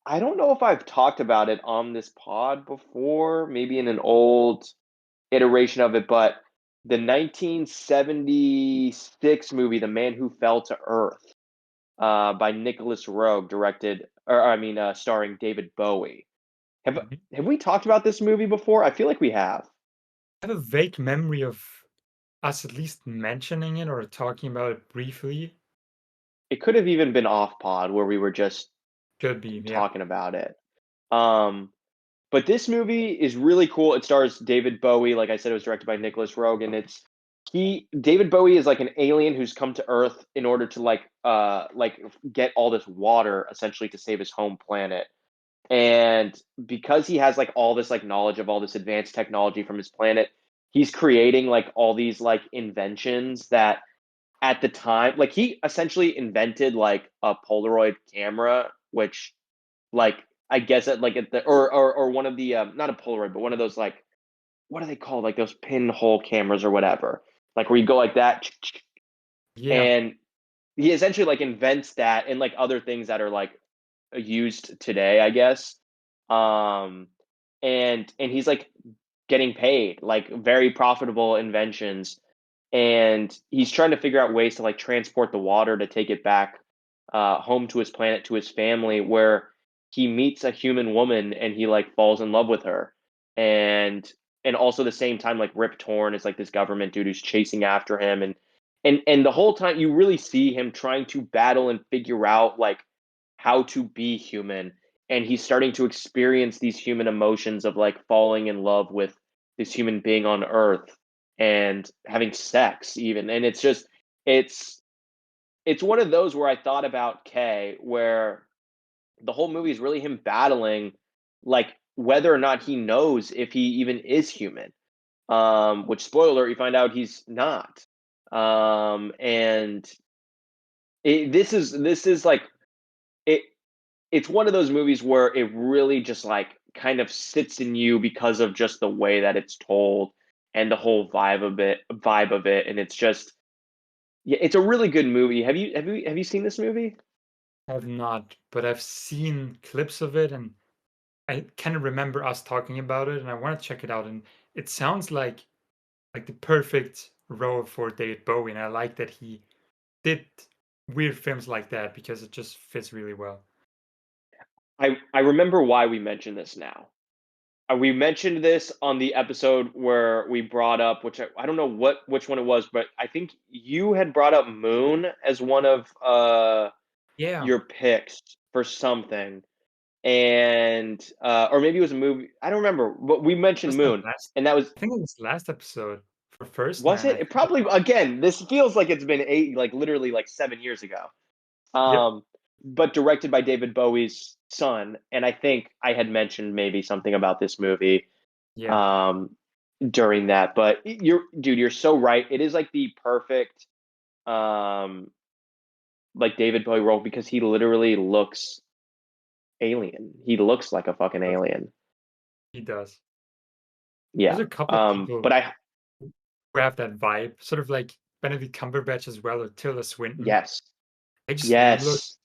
I don't know if I've talked about it on this pod before, maybe in an old iteration of it, but the 1976 movie, The Man Who Fell to Earth, by Nicholas Roeg, starring David Bowie. Have
Mhm.
have we talked about this movie before? I feel like we have.
I have a vague memory of us at least mentioning it or talking about it briefly.
It could have even been off pod where we were just
Could be, yeah.
talking about it. Um, but this movie is really cool. It stars David Bowie. Like I said, it was directed by Nicholas Roeg, and David Bowie is like an alien who's come to Earth in order to get all this water essentially to save his home planet. And because he has like all this like knowledge of all this advanced technology from his planet, he's creating like all these like inventions that at the time, like he essentially invented like a Polaroid camera, which like I guess at like at the or one of the not a Polaroid, but one of those like what are they called? Like those pinhole cameras or whatever. Like where you go like that,
Yeah.
and he essentially like invents that and like other things that are like used today, I guess. Um, and he's like getting paid like very profitable inventions and he's trying to figure out ways to like transport the water to take it back home to his planet to his family where he meets a human woman and he like falls in love with her and also the same time like Rip Torn is like this government dude who's chasing after him and the whole time you really see him trying to battle and figure out like how to be human and he's starting to experience these human emotions of like falling in love with this human being on earth and having sex even and it's it's one of those where I thought about Kay where the whole movie is really him battling like whether or not he knows if he even is human which spoiler alert you find out he's not and this is like it it's one of those movies where it really just like kind of sits in you because of just the way that it's told and the whole vibe of it and it's just yeah it's a really good movie have you seen this movie
I have not, but I've seen clips of it and I kind of remember us talking about it and I want to check it out and it sounds like the perfect role for David Bowie and I like that he did weird films like that because it just fits really well.
I remember why we mentioned this now we mentioned this on the episode where we brought up which I don't know which one it was but I think you had brought up Moon as one of
Yeah.
your picks for something and or maybe it was a movie I don't remember but we mentioned
Was the
Moon
last
and that was
I think it was the last episode for First
was
Man.
it?
I
It
think
probably again. This feels like it's been like literally like 7 years ago.
yep.
Um, but directed by David Bowie's son, and I think I had mentioned maybe something about this movie
Yeah.
um during that. But you're so right. It is like the perfect um like David Bowie role because he literally looks alien. He looks like a fucking alien.
He does. There's
Yeah.
a couple people
But I
who have that vibe, sort of like Benedict Cumberbatch as well, or Tilda Swinton.
yes.
They just look
Yes.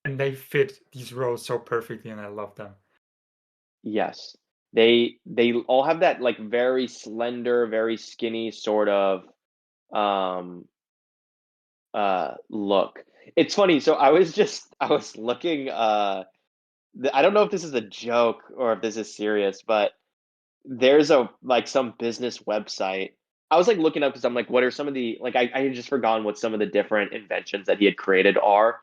and they fit these roles so perfectly, and I love them.
Yes. They all have that like very slender, very skinny sort of um look. It's funny. So I was looking I don't know if this is a joke or if this is serious, but there's a like some business website. I was like looking up because I'm like, what are some of the like I had just forgotten what some of the different inventions that he had created are.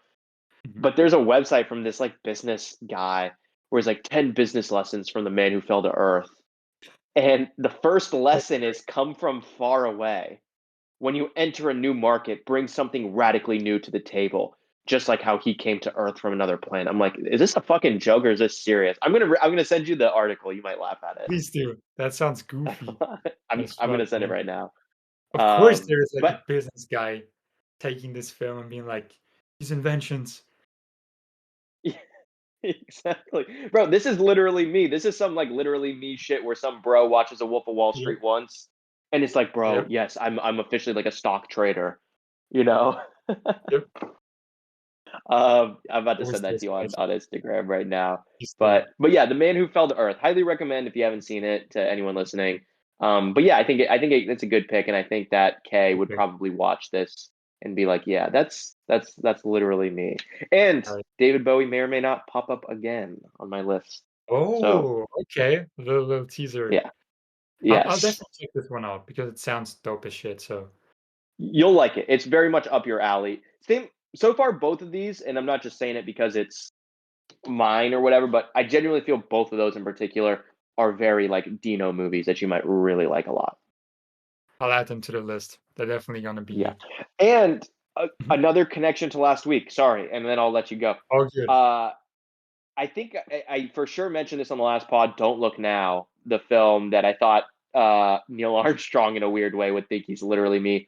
Mhm.
But there's a website from this like business guy where it's like 10 business lessons from the man who fell to earth. And the first
That's
lesson
great.
is come from far away. When you enter a new market, bring something radically new to the table, just like how he came to Earth from another planet. I'm like, is this a fucking joke or is this serious? I'm gonna send you the article. You might laugh at
Please do. That sounds goofy.
it.
That's
I'm
funny,
gonna send it
man.
right now.
Of course, there is like a
But
business guy taking this film and being like, these inventions.
exactly, bro. This is literally me. This is some like literally me shit where some bro watches a Wolf of Wall
Yep.
Street once, and it's like, bro,
Yep.
yes, I'm officially like a stock trader. You know.
Yep.
I'm about to
Always
send that
those
to you
guys.
on Instagram right now.
Please do.
But yeah, The Man Who Fell to Earth. Highly recommend if you haven't seen it to anyone listening. But yeah, it's a good pick, and I think that Kay would
Perfect.
probably watch this and be like, yeah, that's literally me. And
All right.
David Bowie may or may not pop up again on my list. So
Oh, okay. Little teaser.
yeah,
I'll
yes,
definitely check this one out because it sounds dope as shit. So
you'll like it. It's very much up your alley. Same so far, both of these, and I'm not just saying it because it's mine or whatever, but I genuinely feel both of those in particular are very like Dino movies that you might really like a lot.
I'll add them to the list. They're definitely gonna
Yeah.
be.
And
Mhm.
another connection to last week. Sorry, and then I'll let you go.
All good.
Uh, I think I for sure mentioned this on the last pod. Don't Look Now, the film that I thought Neil Armstrong in a weird way would think he's literally me.
Mhm.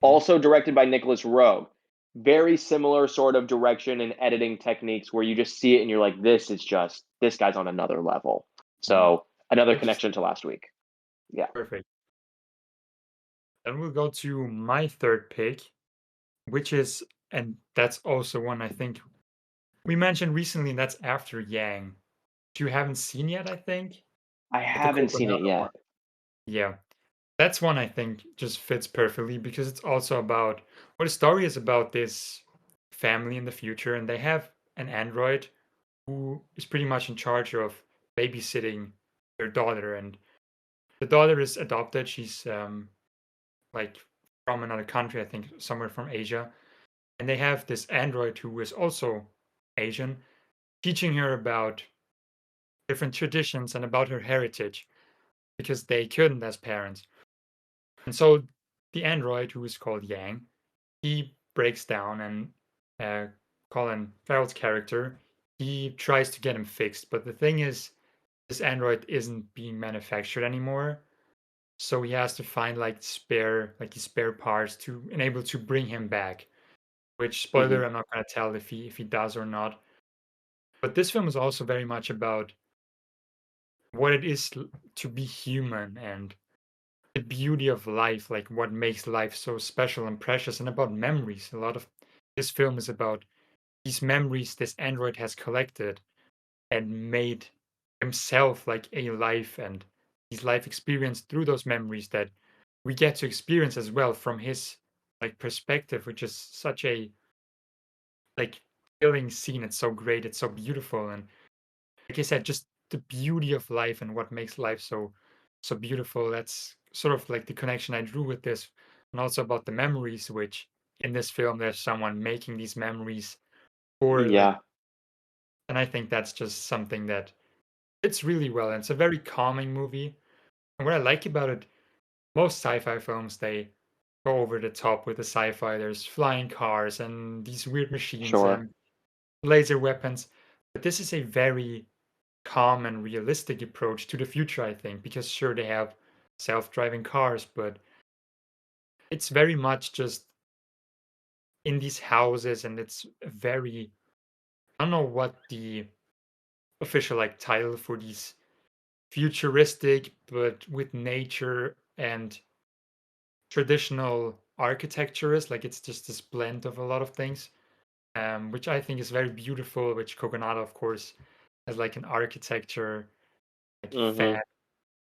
Also directed by Nicholas Roeg. Very similar sort of direction and editing techniques where you just see it and you're like, this guy's on another level.
Mhm.
So another
Interesting.
connection to last week. Yeah.
Perfect. Then we'll go to my third pick, which is, and that's also one I think we mentioned recently, and that's After Yang. You haven't seen yet, I think.
I
With the
haven't seen it
Kokonada one.
yet.
Yeah. That's one I think just fits perfectly because it's also about what the story is about this family in the future, and they have an android who is pretty much in charge of babysitting their daughter. And the daughter is adopted. She's like from another country, I think somewhere from Asia. And they have this android who is also Asian, teaching her about different traditions and about her heritage because they couldn't as parents. And so the android, who is called Yang, he breaks down and Colin Farrell's character, he tries to get him fixed. But the thing is, this android isn't being manufactured anymore. So he has to find like his spare parts to enable to bring him back. Which
Hmm.
spoiler, I'm not gonna tell if he does or not. But this film is also very much about what it is to be human and the beauty of life, like what makes life so special and precious, and about memories. A lot of this film is about these memories this android has collected and made himself like a life and his life experience through those memories that we get to experience as well from his like perspective, which is such a like killing scene. It's so great, it's so beautiful, and like I said, just the beauty of life and what makes life so beautiful. That's sort of like the connection I drew with this, and also about the memories, which in this film there's someone making these memories for like,
Yeah.
and I think that's just something that fits really well. And it's a very calming movie. And what I like about it, most sci-fi films they go over the top with the sci-fi. There's flying cars and these weird machines
Sure.
and laser weapons. But this is a very calm and realistic approach to the future, I think, because sure they have self-driving cars, but it's very much just in these houses, and it's very, I don't know what the official like title for these futuristic, but with nature and traditional architecture is. Like it's just this blend of a lot of things, which I think is very beautiful. Which Coconut, of course, has like an architecture like
Hmm.
fan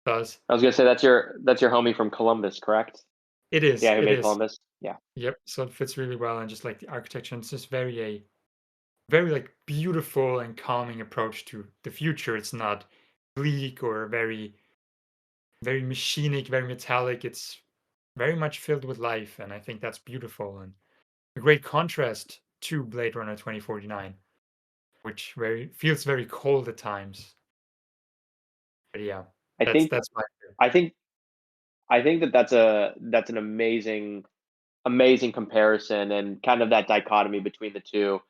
does.
I was gonna say that's your homie from Columbus, correct?
It is,
Yeah, who
it
made
is.
Columbus? Yeah.
Yep. So it fits really well, and just like the architecture, and it's just very like beautiful and calming approach to the future. It's not bleak or very machinic, very metallic. It's very much filled with life, and I think that's beautiful and a great contrast to Blade Runner 2049, which very feels very cold at times. But yeah,
I think
that's my
I think I think that that's an amazing comparison and kind of that dichotomy between the two.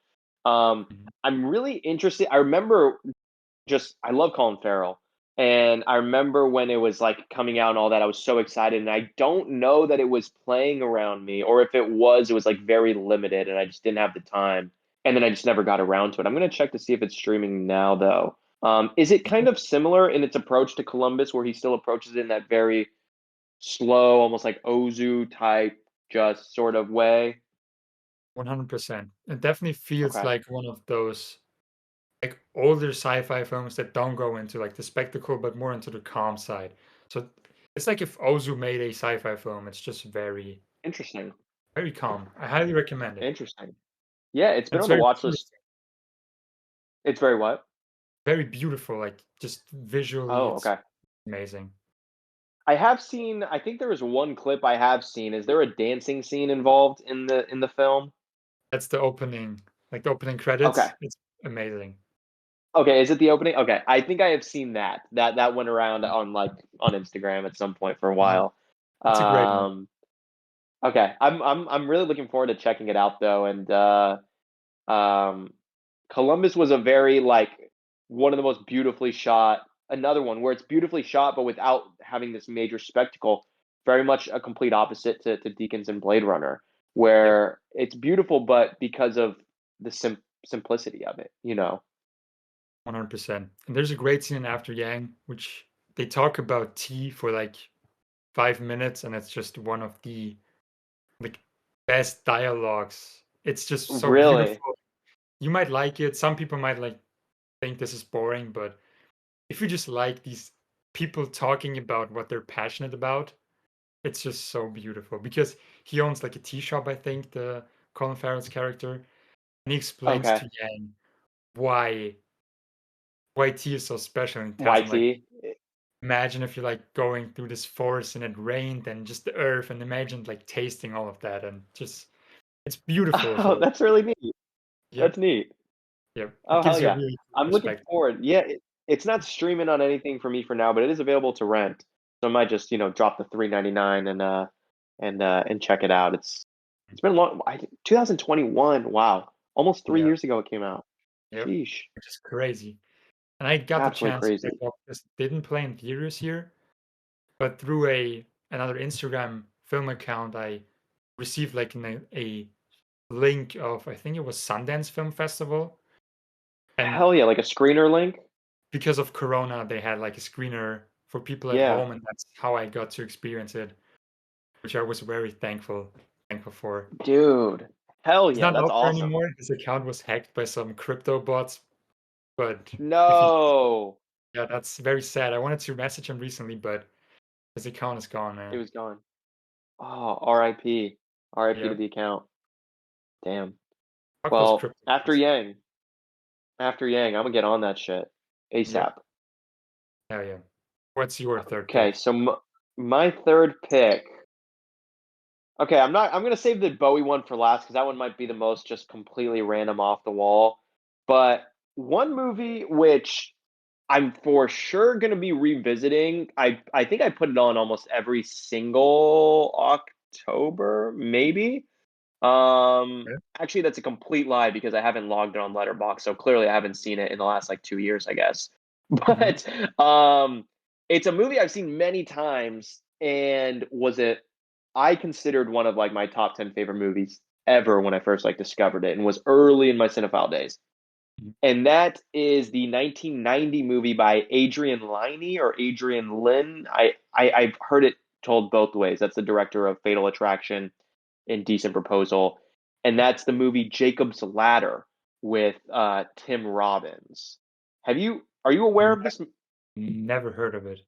Mhm.
I'm really interested. I remember just I love Colin Farrell, and I remember when it was like coming out and all that. I was so excited, and I don't know that it was playing around me, or if it was like very limited, and I just didn't have the time, and then I just never got around to it. I'm gonna check to see if it's streaming now, though. Is it kind of similar in its approach to Columbus, where he still approaches it in that very slow, almost like Ozu type, just sort of way?
100%. It definitely feels
Okay,
like one of those like older sci-fi films that don't go into like the spectacle, but more into the calm side. So it's like if Ozu made a sci-fi film, it's just
interesting,
very calm. I highly recommend it.
interesting. Yeah, it's
And
been
it's
on the
very
watch list.
beautiful,
It's very what?
very beautiful. Like just visually,
Oh,
it's
okay.
amazing.
I have seen. I think there was one clip I have seen. Is there a dancing scene involved in the film?
That's the opening, like the opening credits.
Okay.
It's amazing.
Okay. Is it the opening? Okay. I think I have seen that. That went around on like on Instagram at some point for a
Mhm.
while.
It's a great one.
Um. Okay. I'm really looking forward to checking it out though, and um, Columbus was a very like one of the most beautifully shot. Another one where it's beautifully shot, but without having this major spectacle. Very much a complete opposite to Deakins and Blade Runner,
Yep,
where it's beautiful, but because of the simplicity of it, you know.
100%. And there's a great scene in After Yang, which they talk about tea for like 5 minutes, and it's just one of the like best dialogues. It's just so
Really?
beautiful. You might like it. Some people might like think this is boring, but if you just like these people talking about what they're passionate about, it's just so beautiful because he owns like a tea shop, I think, the Colin Farrell's character, and he explains
Okay.
to Yang why tea is so special and tells him like
YT?
imagine if you're like going through this forest and it rained and just the earth and imagine like tasting all of that and just it's beautiful.
Oh,
So
that's really neat.
yep,
That's neat.
yep. It
Oh, hell
gives you a
yeah.
really cool
I'm looking
perspective.
forward. Yeah, it's not streaming on anything for me for now, but it is available to rent. So I might just, drop the 3.99 and check it out. It's been long. 2021. Wow. Almost 3
Yeah,
years ago it came out.
yep.
Sheesh.
Which is crazy. And I got the
Absolutely
chance to check
crazy.
out this didn't play in theaters here, but through a another Instagram film account, I received like a link of I think it was Sundance Film Festival, and
Hell yeah, like a screener link?
because of Corona, they had like a screener for people at
Yeah.
home, and that's how I got to experience it, which I was very thankful for.
Dude. Hell
It's
yeah,
not
that's
out there
awesome.
anymore. His account was hacked by some crypto bots, but if he,
No.
yeah, that's very sad. I wanted to message him recently, but his account is gone,
It
man.
was gone. Oh, RIP. RIP to
Yeah,
the account. Damn.
fuck those
Well,
crypto bots.
After Yang, I'm gonna get on that shit
Yep,
ASAP.
hell yeah. What's your third
Okay,
pick?
so my third pick. Okay, I'm not. I'm gonna save the Bowie one for last because that one might be the most just completely random off the wall. But one movie which I'm for sure gonna be revisiting. I think I put it on almost every single October, maybe.
Yeah.
Actually, that's a complete lie because I haven't logged it on Letterboxd, so clearly I haven't seen it in the last like 2 years, I guess.
Mhm.
But it's a movie I've seen many times, and was it? I considered one of like my top 10 favorite movies ever when I first like discovered it and was early in my cinephile days.
Mhm.
And that is the 1990 movie by Adrian Liney or Adrian Lin. I've heard it told both ways. That's the director of Fatal Attraction and Decent Proposal, and that's the movie Jacob's Ladder with Tim Robbins. Have you Are you aware of
Ne-
this?
Never heard of it.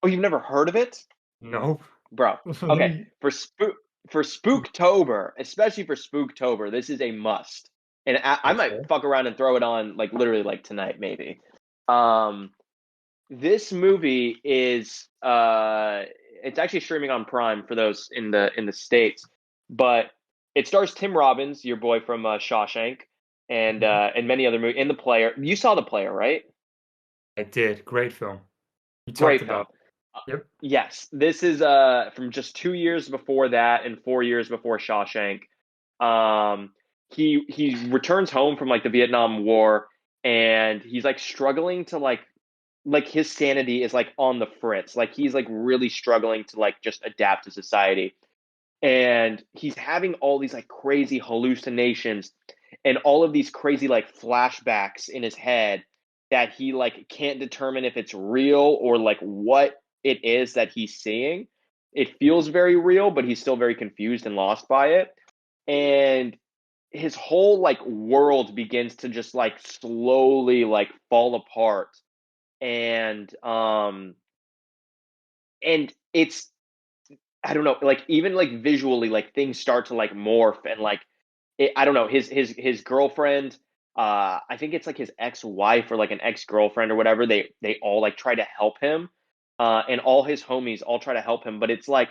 Oh, you've never heard of it,
Nope.
bro?
Let
Okay,
me.
for Spooktober, especially for Spooktober, this is a must. And I might
Okay.
fuck around and throw it on like literally like tonight, maybe. Um, this movie is it's actually streaming on Prime for those in the States, but it stars Tim Robbins, your boy from Shawshank,
Mhm.
and many other movies. And The Player. You saw The Player, right?
I did. Great film. You talked
Great film.
about. Yep.
Yes, this is from just 2 years before that and 4 years before Shawshank. Um, he returns home from like the Vietnam War, and he's like struggling to like his sanity is like on the fritz. Like he's like really struggling to like just adapt to society. And he's having all these like crazy hallucinations and all of these crazy like flashbacks in his head that he like can't determine if it's real or like what it is that he's seeing. It feels very real, but he's still very confused and lost by it. And his whole like world begins to just like slowly like fall apart. And it's, I don't know, like even like visually, like things start to like morph and like I don't know, his girlfriend, I think it's like his ex-wife or like an ex-girlfriend or whatever. They all like try to help him, and all his homies all try to help him, but it's like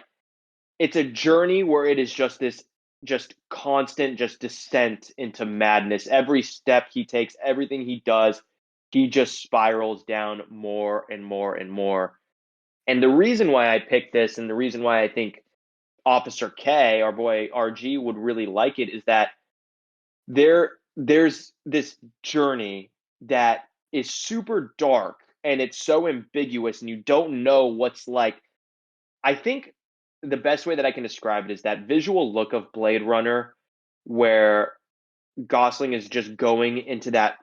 it's a journey where it is just this just constant just descent into madness. Every step he takes, everything he does, he just spirals down more and more and more. And the reason why I picked this and the reason why I think Officer K, our boy RG, would really like it is that there's this journey that is super dark and it's so ambiguous and you don't know what's like. I think the best way that I can describe it is that visual look of Blade Runner where Gosling is just going into that,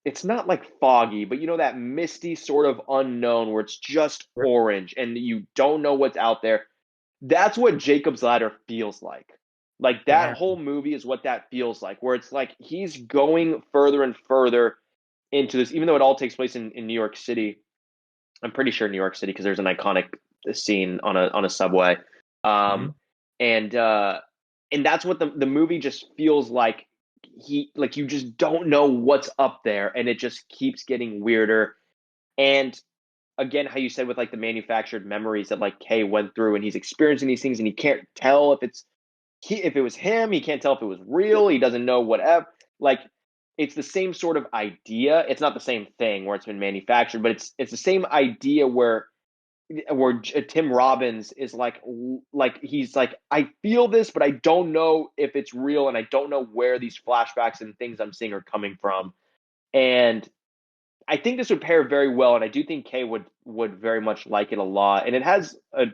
it's not like foggy, but you know that misty sort of unknown where it's just
Yep.
orange and you don't know what's out there. That's what Jacob's Ladder feels like. Like that
Damn.
whole movie is what that feels like, where it's like he's going further and further into this, even though it all takes place in New York City. I'm pretty sure New York City because there's an iconic scene on a subway,
Mhm.
um, and uh, and that's what the movie just feels like. He like you just don't know what's up there, and it just keeps getting weirder. And again, how you said with like the manufactured memories that like Kay went through, and he's experiencing these things, and he can't tell if it was him. He can't tell if it was real. He doesn't know whatever. Like it's the same sort of idea. It's not the same thing where it's been manufactured, but it's the same idea where Tim Robbins is like he's like I feel this, but I don't know if it's real, and I don't know where these flashbacks and things I'm seeing are coming from. And I think this would pair very well, and I do think Kay would very much like it a lot. And it has a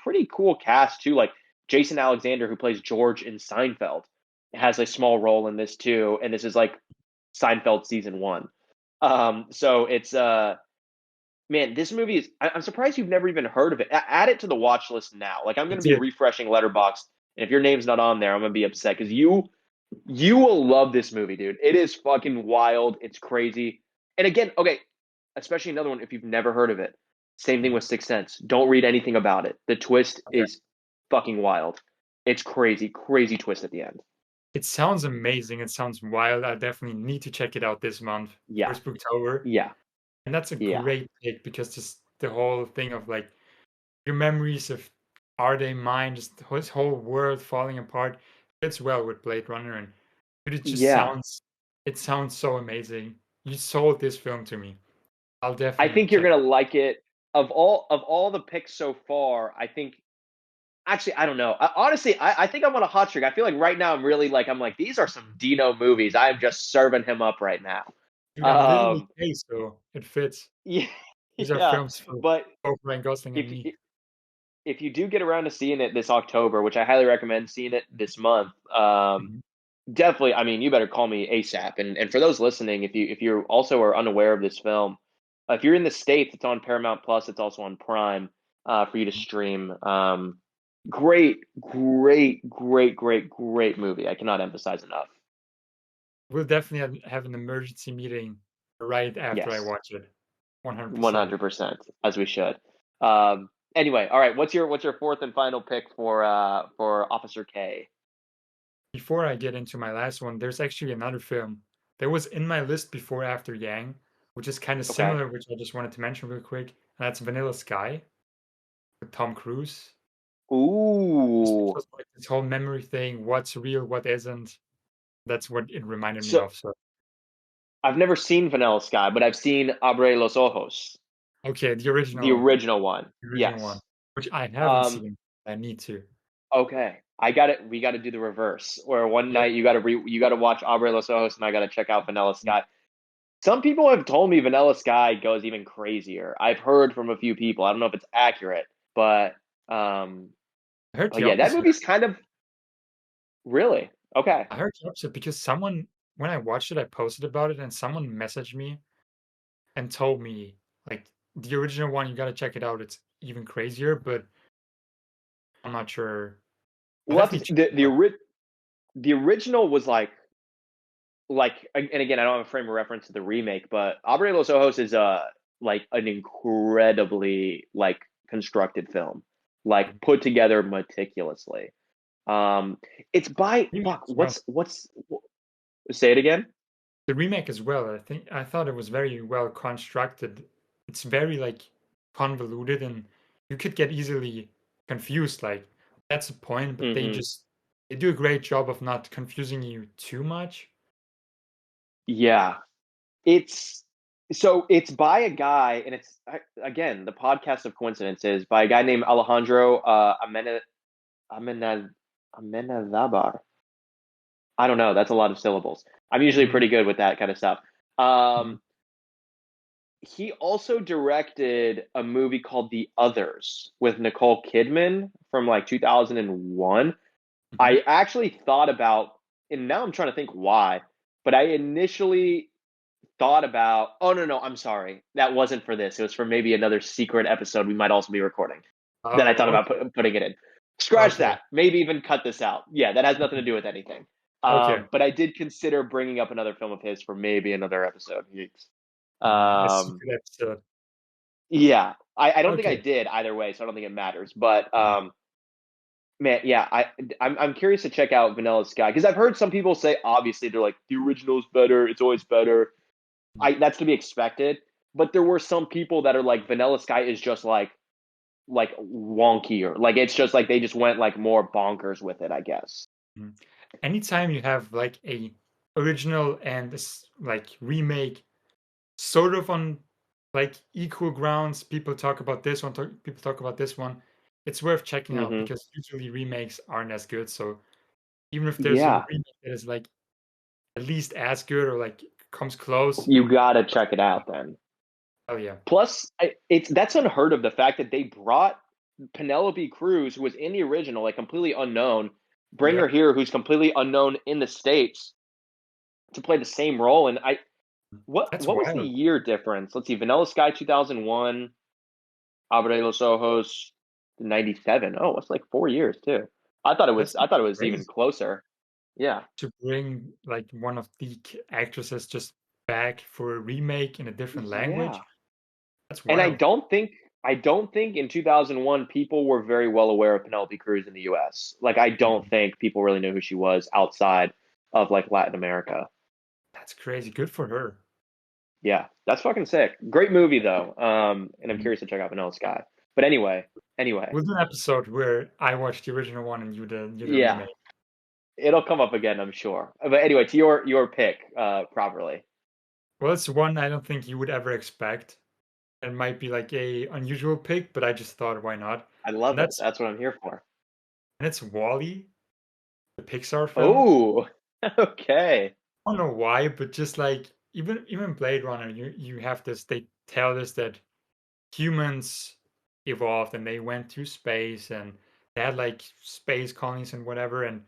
pretty cool cast too, like Jason Alexander, who plays George in Seinfeld, has a small role in this too. And this is like Seinfeld season one. So it's man, this movie is. I'm surprised you've never even heard of it. Add it to the watch list now. Like I'm
I
going to be
did.
refreshing Letterbox, and if your name's not on there, I'm going to be upset because you will love this movie, dude. It is fucking wild. It's crazy. And again, okay, especially another one if you've never heard of it. Same thing
Mhm.
with Sixth Sense. Don't read anything about it. The twist
Okay.
is fucking wild. It's crazy, crazy twist at the end.
It sounds amazing. It sounds wild. I definitely need to check it out this month for
Yeah,
Spooktober.
yeah,
And that's a
yeah.
great pick because just the whole thing of like your memories of are they mine? Just his whole world falling apart fits well with Blade Runner, and it just
Yeah.
sounds so amazing. You sold this film to me. I'll
I
definitely
think you're
check.
gonna like it. Of all the picks so far, I think actually I don't know. Honestly, I think I'm on a hot streak. I feel like right now I'm like these are some Dino movies. I am just serving him up right now.
Dude, I'm literally
Um,
gay, so it fits.
yeah,
These are
yeah.
films for
But
both Ryan Gosling
if
and me.
if you do get around to seeing it this October, which I highly recommend seeing it this month,
Mhm.
definitely. I mean, you better call me ASAP. And for those listening, if you also are unaware of this film, if you're in the States, it's on Paramount Plus. It's also on Prime for you to stream. Great, great, great, great, great movie. I cannot emphasize enough.
We'll definitely have an emergency meeting right after I
Yes,
watch it. 100%.
100%, as we should. Anyway, all right. What's your fourth and final pick for Officer K?
Before I get into my last one, there's actually another film that was in my list before After Yang, which is kind of
Okay.
similar, which I just wanted to mention real quick. And that's Vanilla Sky with Tom Cruise. Just
Ooh.
because like this whole memory thing, what's real, what isn't. That's what it reminded me
So
of. So
I've never seen Vanilla Sky, but I've seen Abre los Ojos,
okay,
the original one.
the original one,
Yes.
which I haven't
Um.
seen. I need to.
Okay. I got it. We got to do the reverse. Where one
Yep.
night you got to watch Abre los Ojos, and I got to check out Vanilla Sky. Some people have told me Vanilla Sky goes even crazier. I've heard from a few people. I don't know if it's accurate, but
I heard
oh
the
yeah, that
opposite.
movie's kind of really okay.
I heard the opposite because someone, when I watched it, I posted about it, and someone messaged me and told me like the original one, you gotta check it out. It's even crazier, but I'm not sure. I'll
We'll have to
definitely
see.
check
the
it
the
out.
ori- the original was like and again I don't have a frame of reference to the remake, but Abre los Ojos is like an incredibly like constructed film, like
Mhm.
put together meticulously. Um, it's by
Remake
fuck.
as well.
Say it again.
The remake as well. I thought it was very well constructed. It's very like convoluted, and you could get easily confused. Like that's the point, but
Hmm.
they do a great job of not confusing you too much.
Yeah, it's it's by a guy, and again the podcast of coincidences by a guy named Alejandro Amena Amenazabar. I don't know. That's a lot of syllables. I'm usually
Mhm.
pretty good with that kind of stuff.
Mhm.
Um, he also directed a movie called The Others with Nicole Kidman from like 2001.
Mhm.
I actually thought about, and now I'm trying to think why, but I initially thought about, oh, no, no, I'm sorry. That wasn't for this. It was for maybe another secret episode we might also be recording. Then I thought
Oh,
about
okay.
putting it in. Scratch
Okay.
that. Maybe even cut this out. Yeah, that has nothing to
Mhm.
do with anything.
Okay.
But I did consider bringing up another film of his for maybe another episode. Yikes.
A
Um,
secret episode.
yeah, I don't think I
Okay.
did either way, so I don't think it matters. But
Mhm.
man, yeah, I'm curious to check out Vanilla Sky because I've heard some people say obviously they're like the original is better, it's always better.
Mhm.
I That's to be expected, but there were some people that are like Vanilla Sky is just like wonkier, like it's just like they just went like more bonkers with it, I guess.
Mhm. Anytime you have like a original and this like remake sort of on like equal grounds, people talk about this one, it's worth checking out
Hmm.
because usually remakes aren't as good. So even if there's a
Yeah,
remake that is like at least as good or like comes close,
you gotta check it out then.
oh yeah.
Plus, it's that's unheard of the fact that they brought Penelope Cruz, who was in the original, like completely unknown, bring her
Yep.
here, who's completely unknown in the states, to play the same role. And
That's
what was the
wild.
year difference? Let's see, Vanilla Sky 2001, Abre los Ojos 97. Oh, it's like 4 years too.
That's
I thought it was even
crazy
closer. Yeah,
to bring like one of the actresses just back for a remake in a different
yeah.
language. That's
And
wild.
I don't think in 2001 people were very well aware of Penelope Cruz in the US. Like I don't
Mhm.
think people really knew who she was outside of like Latin America.
That's crazy. Good for her.
Yeah, that's fucking sick. Great movie though. And I'm
Mhm.
curious to check out Vanilla Sky. But anyway,
We'll do an episode where I watched the original one and you the
yeah,
remake.
it'll come up again, I'm sure. But anyway, to your pick, properly.
Well, it's one I don't think you would ever expect. It might be like a unusual pick, but I just thought why not?
I
And
love it.
that's
That's what I'm here for.
Wall-E, the Pixar film.
Oh, okay.
I don't know why, but just like even Blade Runner, you have this. They tell us that humans evolved and they went through space and they had like space colonies and whatever. And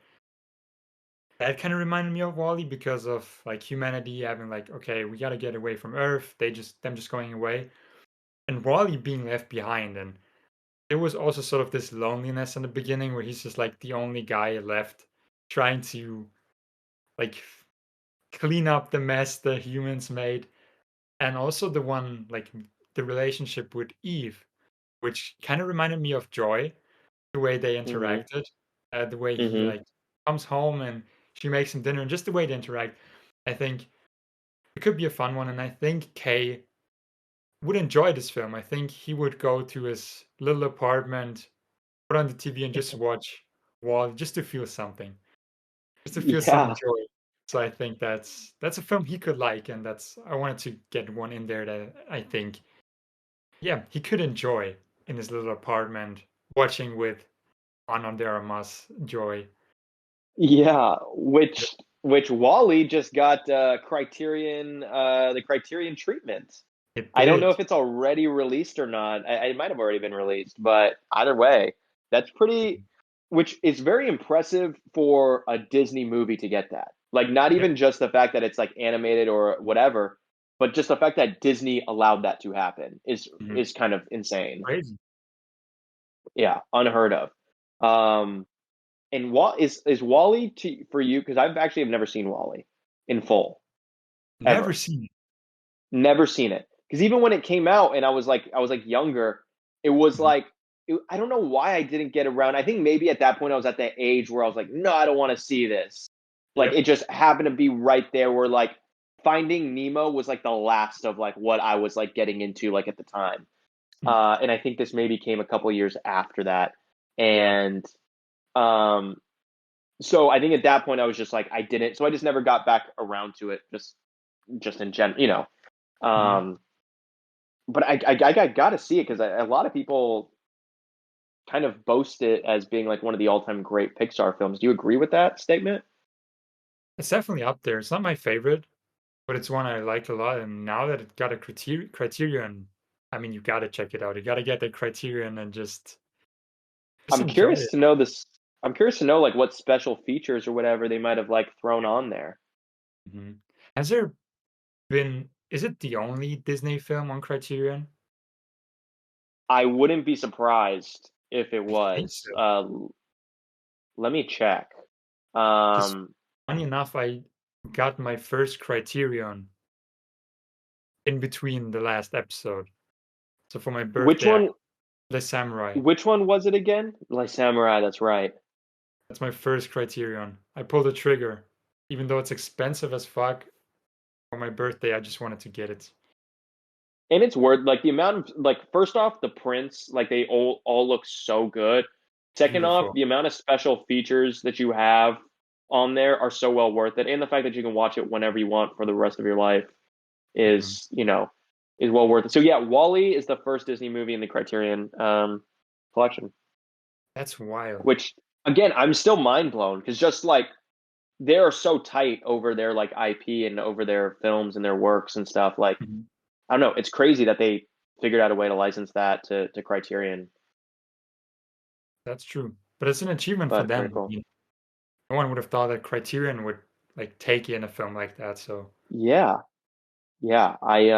that kind of reminded me of Wally because of like humanity having like, okay, we got to get away from Earth. Them just going away and Wally being left behind. And there was also sort of this loneliness in the beginning where he's just like the only guy left trying to like clean up the mess the humans made. And also the one like the relationship with Eve, which kind of reminded me of Joy, the way they
Mm-hmm.
interacted, the way he
Mm-hmm.
like comes home and she makes him dinner, and just the way they interact. I think it could be a fun one, and I think Kay would enjoy this film. I think he would go to his little apartment, put on the TV, and just watch Wall just to feel something, just to feel some
Yeah.
joy. So I think that's a film he could like, and that's I wanted to get one in there that I think, yeah, he could enjoy in his little apartment, watching with Ana de Armas joy.
Yeah,
Yep,
which Wally just got the Criterion treatment.
it
I don't know
did.
if it's already released or not. It might have already been released, but either way, that's pretty,
Mhm.
which is very impressive for a Disney movie to get that. Like, not
Yep.
even just the fact that it's like animated or whatever, but just the fact that Disney allowed that to happen
Mhm.
is kind of insane.
Crazy.
Yeah, unheard of. Um, and what is Wally to for you? Because I've actually have never seen Wally in full
Never
ever.
seen it.
Never seen it. Because even when it came out and I was like younger, it was
Mhm.
like I don't know why I didn't get around. I think maybe at that point I was at that age where I was like, no, I don't want to see this. Like
Yep.
it just happened to be right there where like Finding Nemo was like the last of like what I was like getting into like at the time.
Mm.
And I think this maybe came a couple years after that.
Yeah.
And um so I think at that point I was just like I didn't so I just never got back around to it just in general, you know.
Mhm.
Um but I got to see it because a lot of people kind of boast it as being like one of the all-time great Pixar films. Do you agree with that statement?
It's definitely up there. It's not my favorite, but it's one I like a lot. And now that it got a criterion, I mean, you got to check it out. You got to get the criterion and just
I'm
enjoy
curious
it.
to know this. I'm curious to know like what special features or whatever they might have like thrown on there.
Mhm. Has there been? Is it the only Disney film on Criterion?
I wouldn't be surprised if it
I think
was.
so.
Let me check.
Because
Um,
funny enough, I got my first Criterion in between the last episode. So for my
which
birthday, I
one?
The Samurai.
Which one was it again? Like Samurai. That's right.
That's my first Criterion. I pulled the trigger. Even though it's expensive as fuck, for my birthday, I just wanted to get it.
And it's worth like the amount of like first off the prints like they all look so good. Second off,
Beautiful.
the amount of special features that you have on there are so well worth it, and the fact that you can watch it whenever you want for the rest of your life
Mhm.
is is well worth it. So yeah, Wally is the first Disney movie in the Criterion collection,
That's wild.
which again I'm still mind blown because just like they are so tight over their like IP and over their films and their works and stuff like
Mhm.
I don't know. It's crazy that they figured out a way to license that to Criterion,
That's true. But it's an achievement for
but very
them.
cool.
No one would have thought that Criterion would like take in a film like that. So
Yeah, yeah. I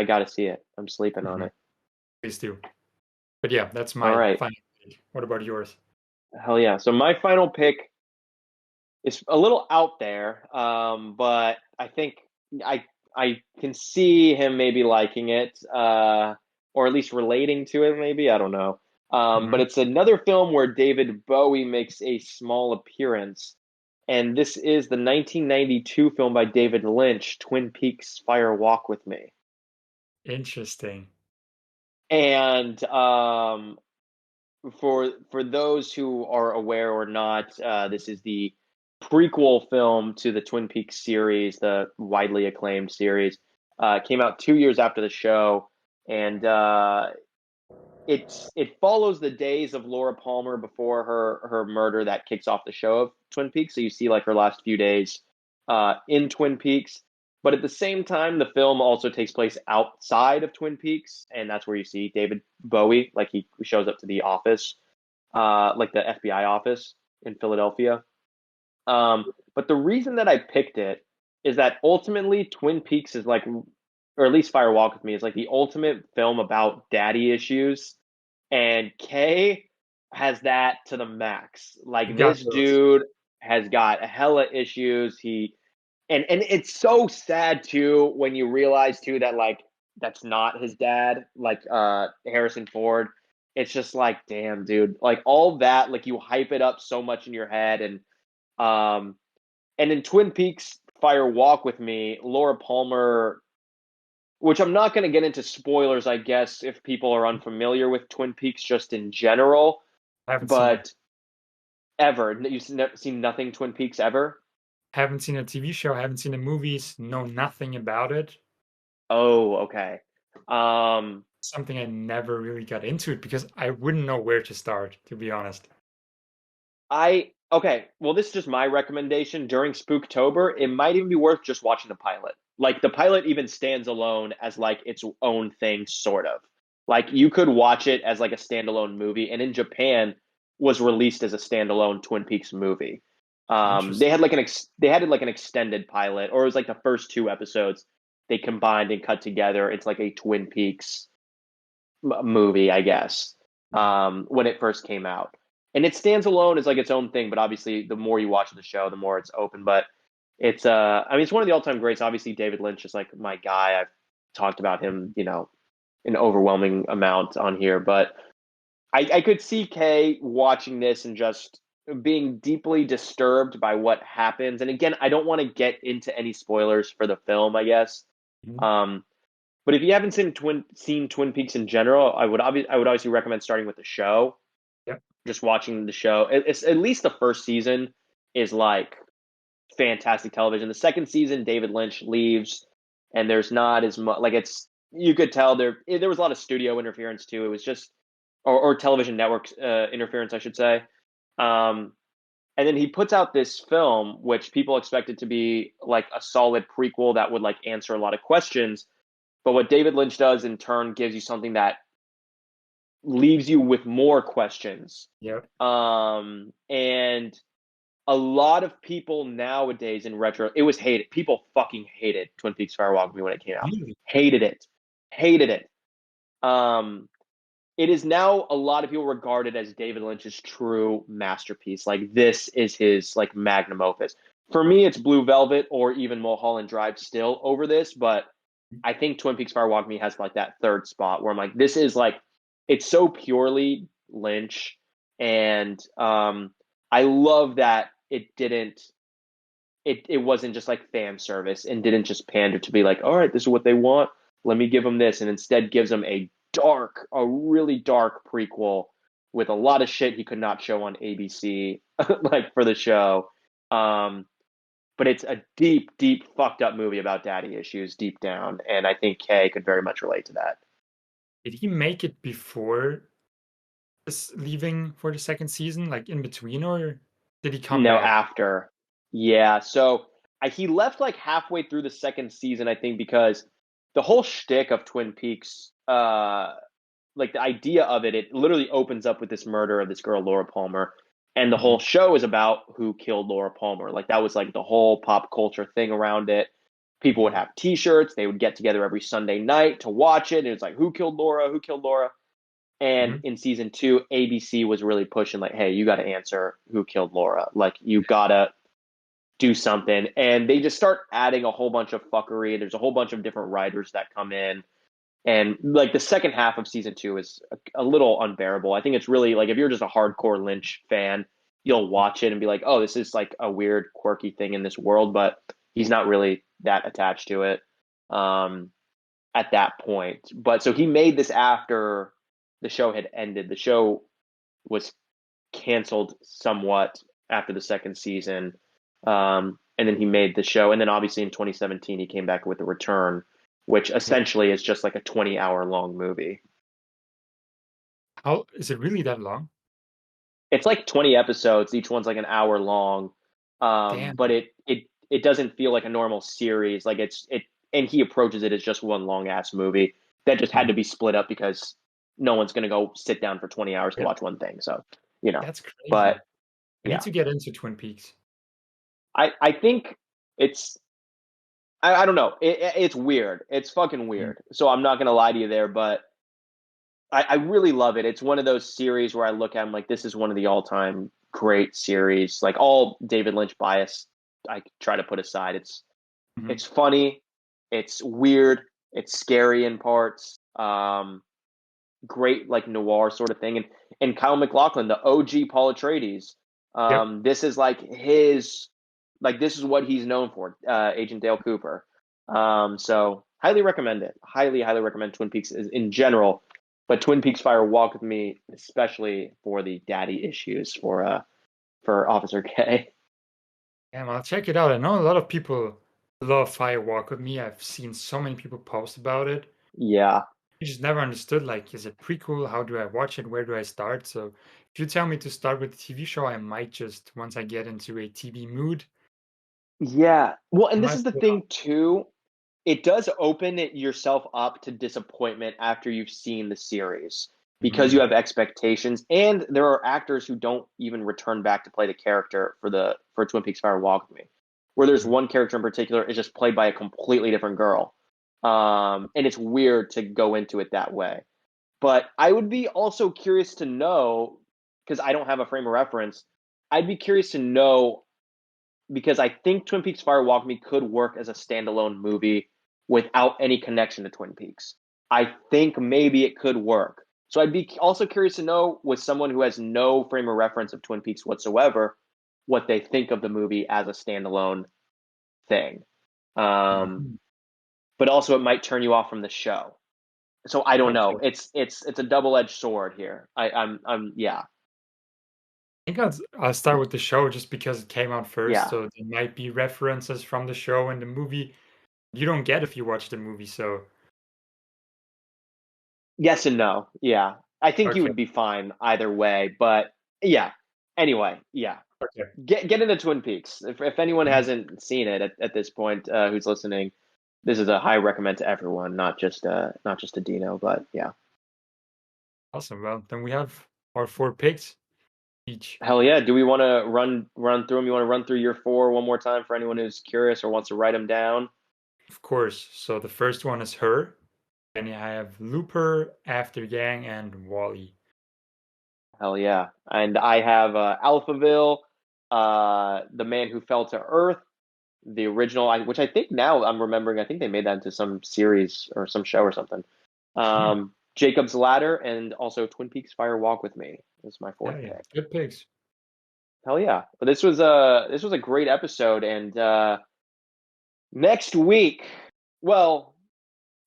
got to see it. I'm sleeping on
mhm,
it.
please do. But yeah, that's
All
my
right,
final pick. What about yours?
hell yeah. So my final pick is a little out there, but I think I I can see him maybe liking it, or at least relating to it. Maybe I don't know. But
Mhm.
it's another film where David Bowie makes a small appearance, and this is the 1992 film by David Lynch, Twin Peaks: Fire Walk with Me.
Interesting.
And for those who are aware or not, this is the prequel film to the Twin Peaks series, the widely acclaimed series. Came out 2 years after the show, and it follows the days of Laura Palmer before her murder that kicks off the show of Twin Peaks. So you see like her last few days in Twin Peaks, But at the same time, the film also takes place outside of Twin Peaks, and that's where you see David Bowie, like he shows up to the office, like the FBI office in Philadelphia. But the reason that I picked it is that ultimately Twin Peaks is like, or at least Fire Walk with Me is like the ultimate film about daddy issues, and Kay has that to the max.
You
Like
got
this
those.
dude has got a hella issues. And it's so sad too when you realize too that like that's not his dad, like Harrison Ford. It's just like, damn, dude. Like all that, like you hype it up so much in your head, um and in Twin Peaks Fire Walk with Me, Laura Palmer, which I'm not going to get into spoilers, I guess, if people are unfamiliar with Twin Peaks just in general,
I haven't seen it.
but ever. You've seen nothing Twin Peaks ever?
Haven't seen a TV show, haven't seen the movies, know nothing about it.
Oh, okay. Um,
Something I never really got into it because I wouldn't know where to start, to be honest.
okay. Well, this is just my recommendation during Spooktober. It might even be worth just watching the pilot. Like the pilot even stands alone as like its own thing, sort of. Like you could watch it as like a standalone movie, and in Japan was released as a standalone Twin Peaks movie. They
Interesting.
had like they had like an extended pilot, or it was like the first two episodes they combined and cut together. It's like a Twin Peaks movie, I guess,
Mhm.
when it first came out. And it stands alone as like its own thing, but obviously the more you watch the show, the more it's open. But it's I mean it's one of the all time greats. Obviously David Lynch is like my guy. I've talked about him, an overwhelming amount on here. But I could see Kay watching this and just being deeply disturbed by what happens. And again, I don't want to get into any spoilers for the film, I guess.
Mhm.
Um, but if you haven't seen Twin Peaks in general, I would obviously recommend starting with the show.
Yep.
Just watching the show. It's at least the first season is like fantastic television. The second season, David Lynch leaves, and there's not as much like it's. You could tell there was a lot of studio interference too. It was just or television network interference, I should say. Um, and then he puts out this film, which people expected to be like a solid prequel that would like answer a lot of questions. But what David Lynch does in turn gives you something that leaves you with more questions.
Yep.
And a lot of people nowadays in retro, it was hated. People fucking hated Twin Peaks Fire Walk with Me when it came out.
Really?
Hated it. Hated it. Um, it is now a lot of people regard it as David Lynch's true masterpiece. Like this is his like magnum opus. For me, it's Blue Velvet or even Mulholland Drive still over this, but I think Twin Peaks Fire Walk with Me has like that third spot where I'm like, this is like, it's so purely Lynch, and I love that it wasn't just like fan service and didn't just pander to be like, all right, this is what they want, let me give them this, and instead gives them a really dark prequel with a lot of shit he could not show on ABC, like for the show. Um, but it's a deep, deep, fucked up movie about daddy issues deep down, and I think Kay could very much relate to that.
Did he make it before this leaving for the second season, like in between, or did he come
No,
back?
after, yeah. So he left like halfway through the second season, I think, because the whole shtick of Twin Peaks, like the idea of it literally opens up with this murder of this girl Laura Palmer, and the whole
Mhm.
show is about who killed Laura Palmer. Like that was like the whole pop culture thing around it. People would
Mhm.
have T-shirts. They would get together every Sunday night to watch it. And it was like, who killed Laura? Who killed Laura? And
Mhm.
in season two, ABC was really pushing like, hey, you got to answer who killed Laura. Like you gotta do something. And they just start adding a whole bunch of fuckery. There's a whole bunch of different writers that come in, and like the second half of season two is a little unbearable. I think it's really like if you're just a hardcore Lynch fan, you'll watch it and be like, oh, this is like a weird, quirky thing in this world, but he's not really that attached to it at that point. But so he made this after the show had ended. The show was canceled somewhat after the second season. And then he made the show. And then obviously in 2017, he came back with The Return, which
Yeah.
essentially is just like a 20-hour long movie.
How is it really that long?
It's like 20 episodes. Each one's like an hour long. But
Damn.
it doesn't feel like a normal series. Like and he approaches it as just one long ass movie that just had to
Mhm.
be split up because no one's gonna go sit down for 20 hours to
Yeah,
watch one thing. So, you know,
that's
but
crazy. I need
yeah,
to get into Twin Peaks.
I think it's I don't know. It's weird. It's fucking
Mhm.
weird. So I'm not gonna lie to you there, but I really love it. It's one of those series where I look at them like this is one of the all time great series. Like all David Lynch bias, I try to put aside.
Mhm.
It's funny, it's weird, it's scary in parts. Great like noir sort of thing. And Kyle MacLachlan, the OG Paul Atreides,
Yep.
this is like his like this is what he's known for, Agent Dale Cooper. So highly recommend it. Highly recommend Twin Peaks in general, but Twin Peaks Fire Walk with Me, especially for the daddy issues for Officer K.
Damn, I'll check it out. I know a lot of people love Fire Walk with Me. I've seen so many people post about it.
Yeah.
I just never understood, like, is it prequel? How do I watch it? Where do I start? So if you tell me to start with the TV show, I might just, once I get into a TV mood,
Yeah. Well,
I
and this
might
is the
pull it
thing
up.
too. It does open it yourself up to disappointment after you've seen the series because you
Mhm.
have expectations, and there are actors who don't even return back to play the character for Twin Peaks Fire Walk with Me. Where there's
Mhm.
one character in particular is just played by a completely different girl, and it's weird to go into it that way. But I would be also curious to know because I don't have a frame of reference. I'd be curious to know because I think Twin Peaks Fire Walk with Me could work as a standalone movie without any connection to Twin Peaks. I think maybe it could work. So I'd be also curious to know with someone who has no frame of reference of Twin Peaks whatsoever, what they think of the movie as a standalone thing. Um,
Mhm.
but also it might turn you off from the show. So I don't know.
Okay.
It's a double edged sword here. I'm yeah
I think I'll start with the show just because it came out first.
yeah
So there might be references from the show and the movie you don't get if you watch the movie. So,
yes and no. Yeah. I think you
okay.
would be fine either way, but yeah. Anyway, yeah.
Okay.
Get into Twin Peaks. If anyone
Mhm.
hasn't seen it at this point, who's listening, this is a high recommend to everyone, not just to Dino, but yeah.
Awesome. Well, then we have our 4 picks each.
Hell yeah. Do we want to run through them? You want to run through your four one more time for anyone who's curious or wants to write them down?
Of course. So the first one is Her. And I have Looper, After Yang, and Wally.
Hell yeah. And I have Alphaville, The Man Who Fell to Earth, the original, which I think now I'm remembering, I think they made that into some series or some show or something.
Hmm.
Jacob's Ladder and also Twin Peaks Fire Walk with Me is my
Yeah,
fourth
yeah.
pick.
Good picks.
Hell yeah. But this was a great episode and next week, well,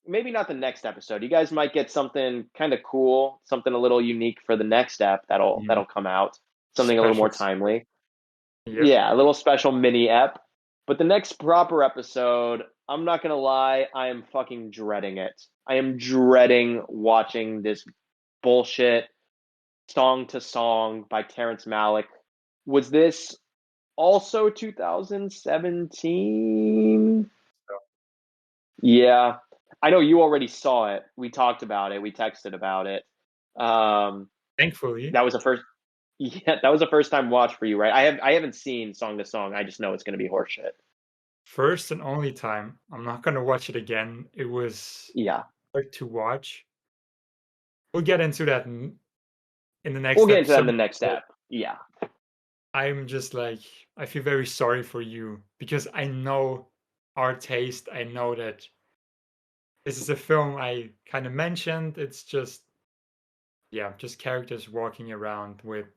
maybe not the next episode. You guys might get something kind of cool, something a little unique for the next step
Mhm.
that'll come out. Something a little
Special.
more timely.
Yep.
Yeah, a little special mini ep. But the next proper episode, I'm not gonna lie, I am fucking dreading it. I am dreading watching this bullshit song to song by Terrence Malick. Was this also 2017?
So,
Yeah. I know you already saw it. We talked about it. We texted about it. Um,
thankfully,
that was a first yeah, that was a first time watch for you, right? I haven't seen Song to Song. I just know it's gonna be horseshit.
first and only time. I'm not going to watch it again. It was
Yeah.
hard to watch. We'll get into that in the
We'll
next
get into that in
episode.
the next
But
step. Yeah.
I'm just like, I feel very sorry for you because I know our taste. I know that this is a film I kind of mentioned. It's just, yeah, just characters walking around with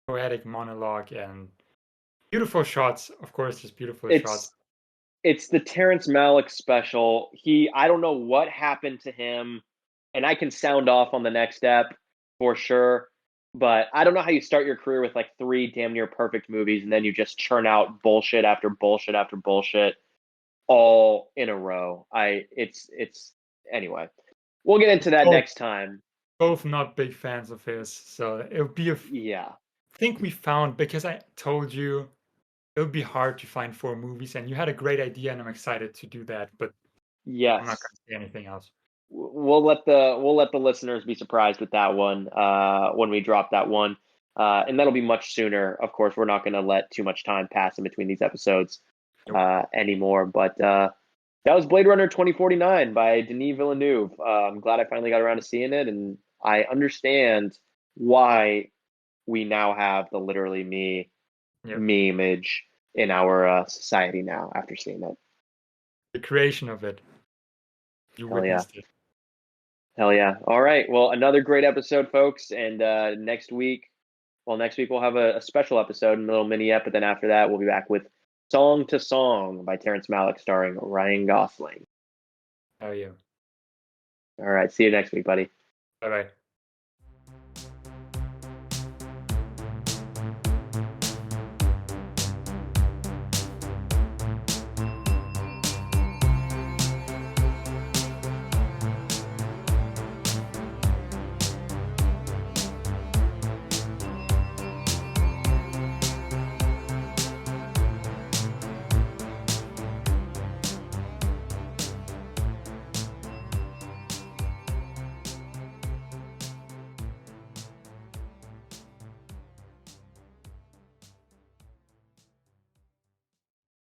poetic monologue and beautiful shots. Of course, there's beautiful shots.
It's it's the Terrence Malick special. I don't know what happened to him, and I can sound off on the next step for sure. But I don't know how you start your career with like three damn near perfect movies, and then you just churn out bullshit after bullshit after bullshit all in a row. It's anyway. We'll get into that
Both,
next time.
both not big fans of his. So it'll be a
Yeah.
think we found because I told you it would be hard to find 4 movies, and you had a great idea, and I'm excited to do that, but I'm not
Yes.
gonna say anything else.
We'll let the listeners be surprised with that one when we drop that one, and that'll be much sooner. Of course, we're not going to let too much time pass in between these episodes
Nope.
anymore. But that was Blade Runner 2049 by Denis Villeneuve. I'm glad I finally got around to seeing it, and I understand why we now have the literally me
Yep.
image in our society now after seeing it.
The creation of it. You
Hell yeah.
witnessed it.
Hell yeah. All right. Well, another great episode, folks. And next week we'll have a special episode, a little mini ep, but then after that, we'll be back with Song to Song by Terrence Malick starring Ryan Gosling.
Oh, yeah.
All right. See you next week, buddy.
Bye-bye.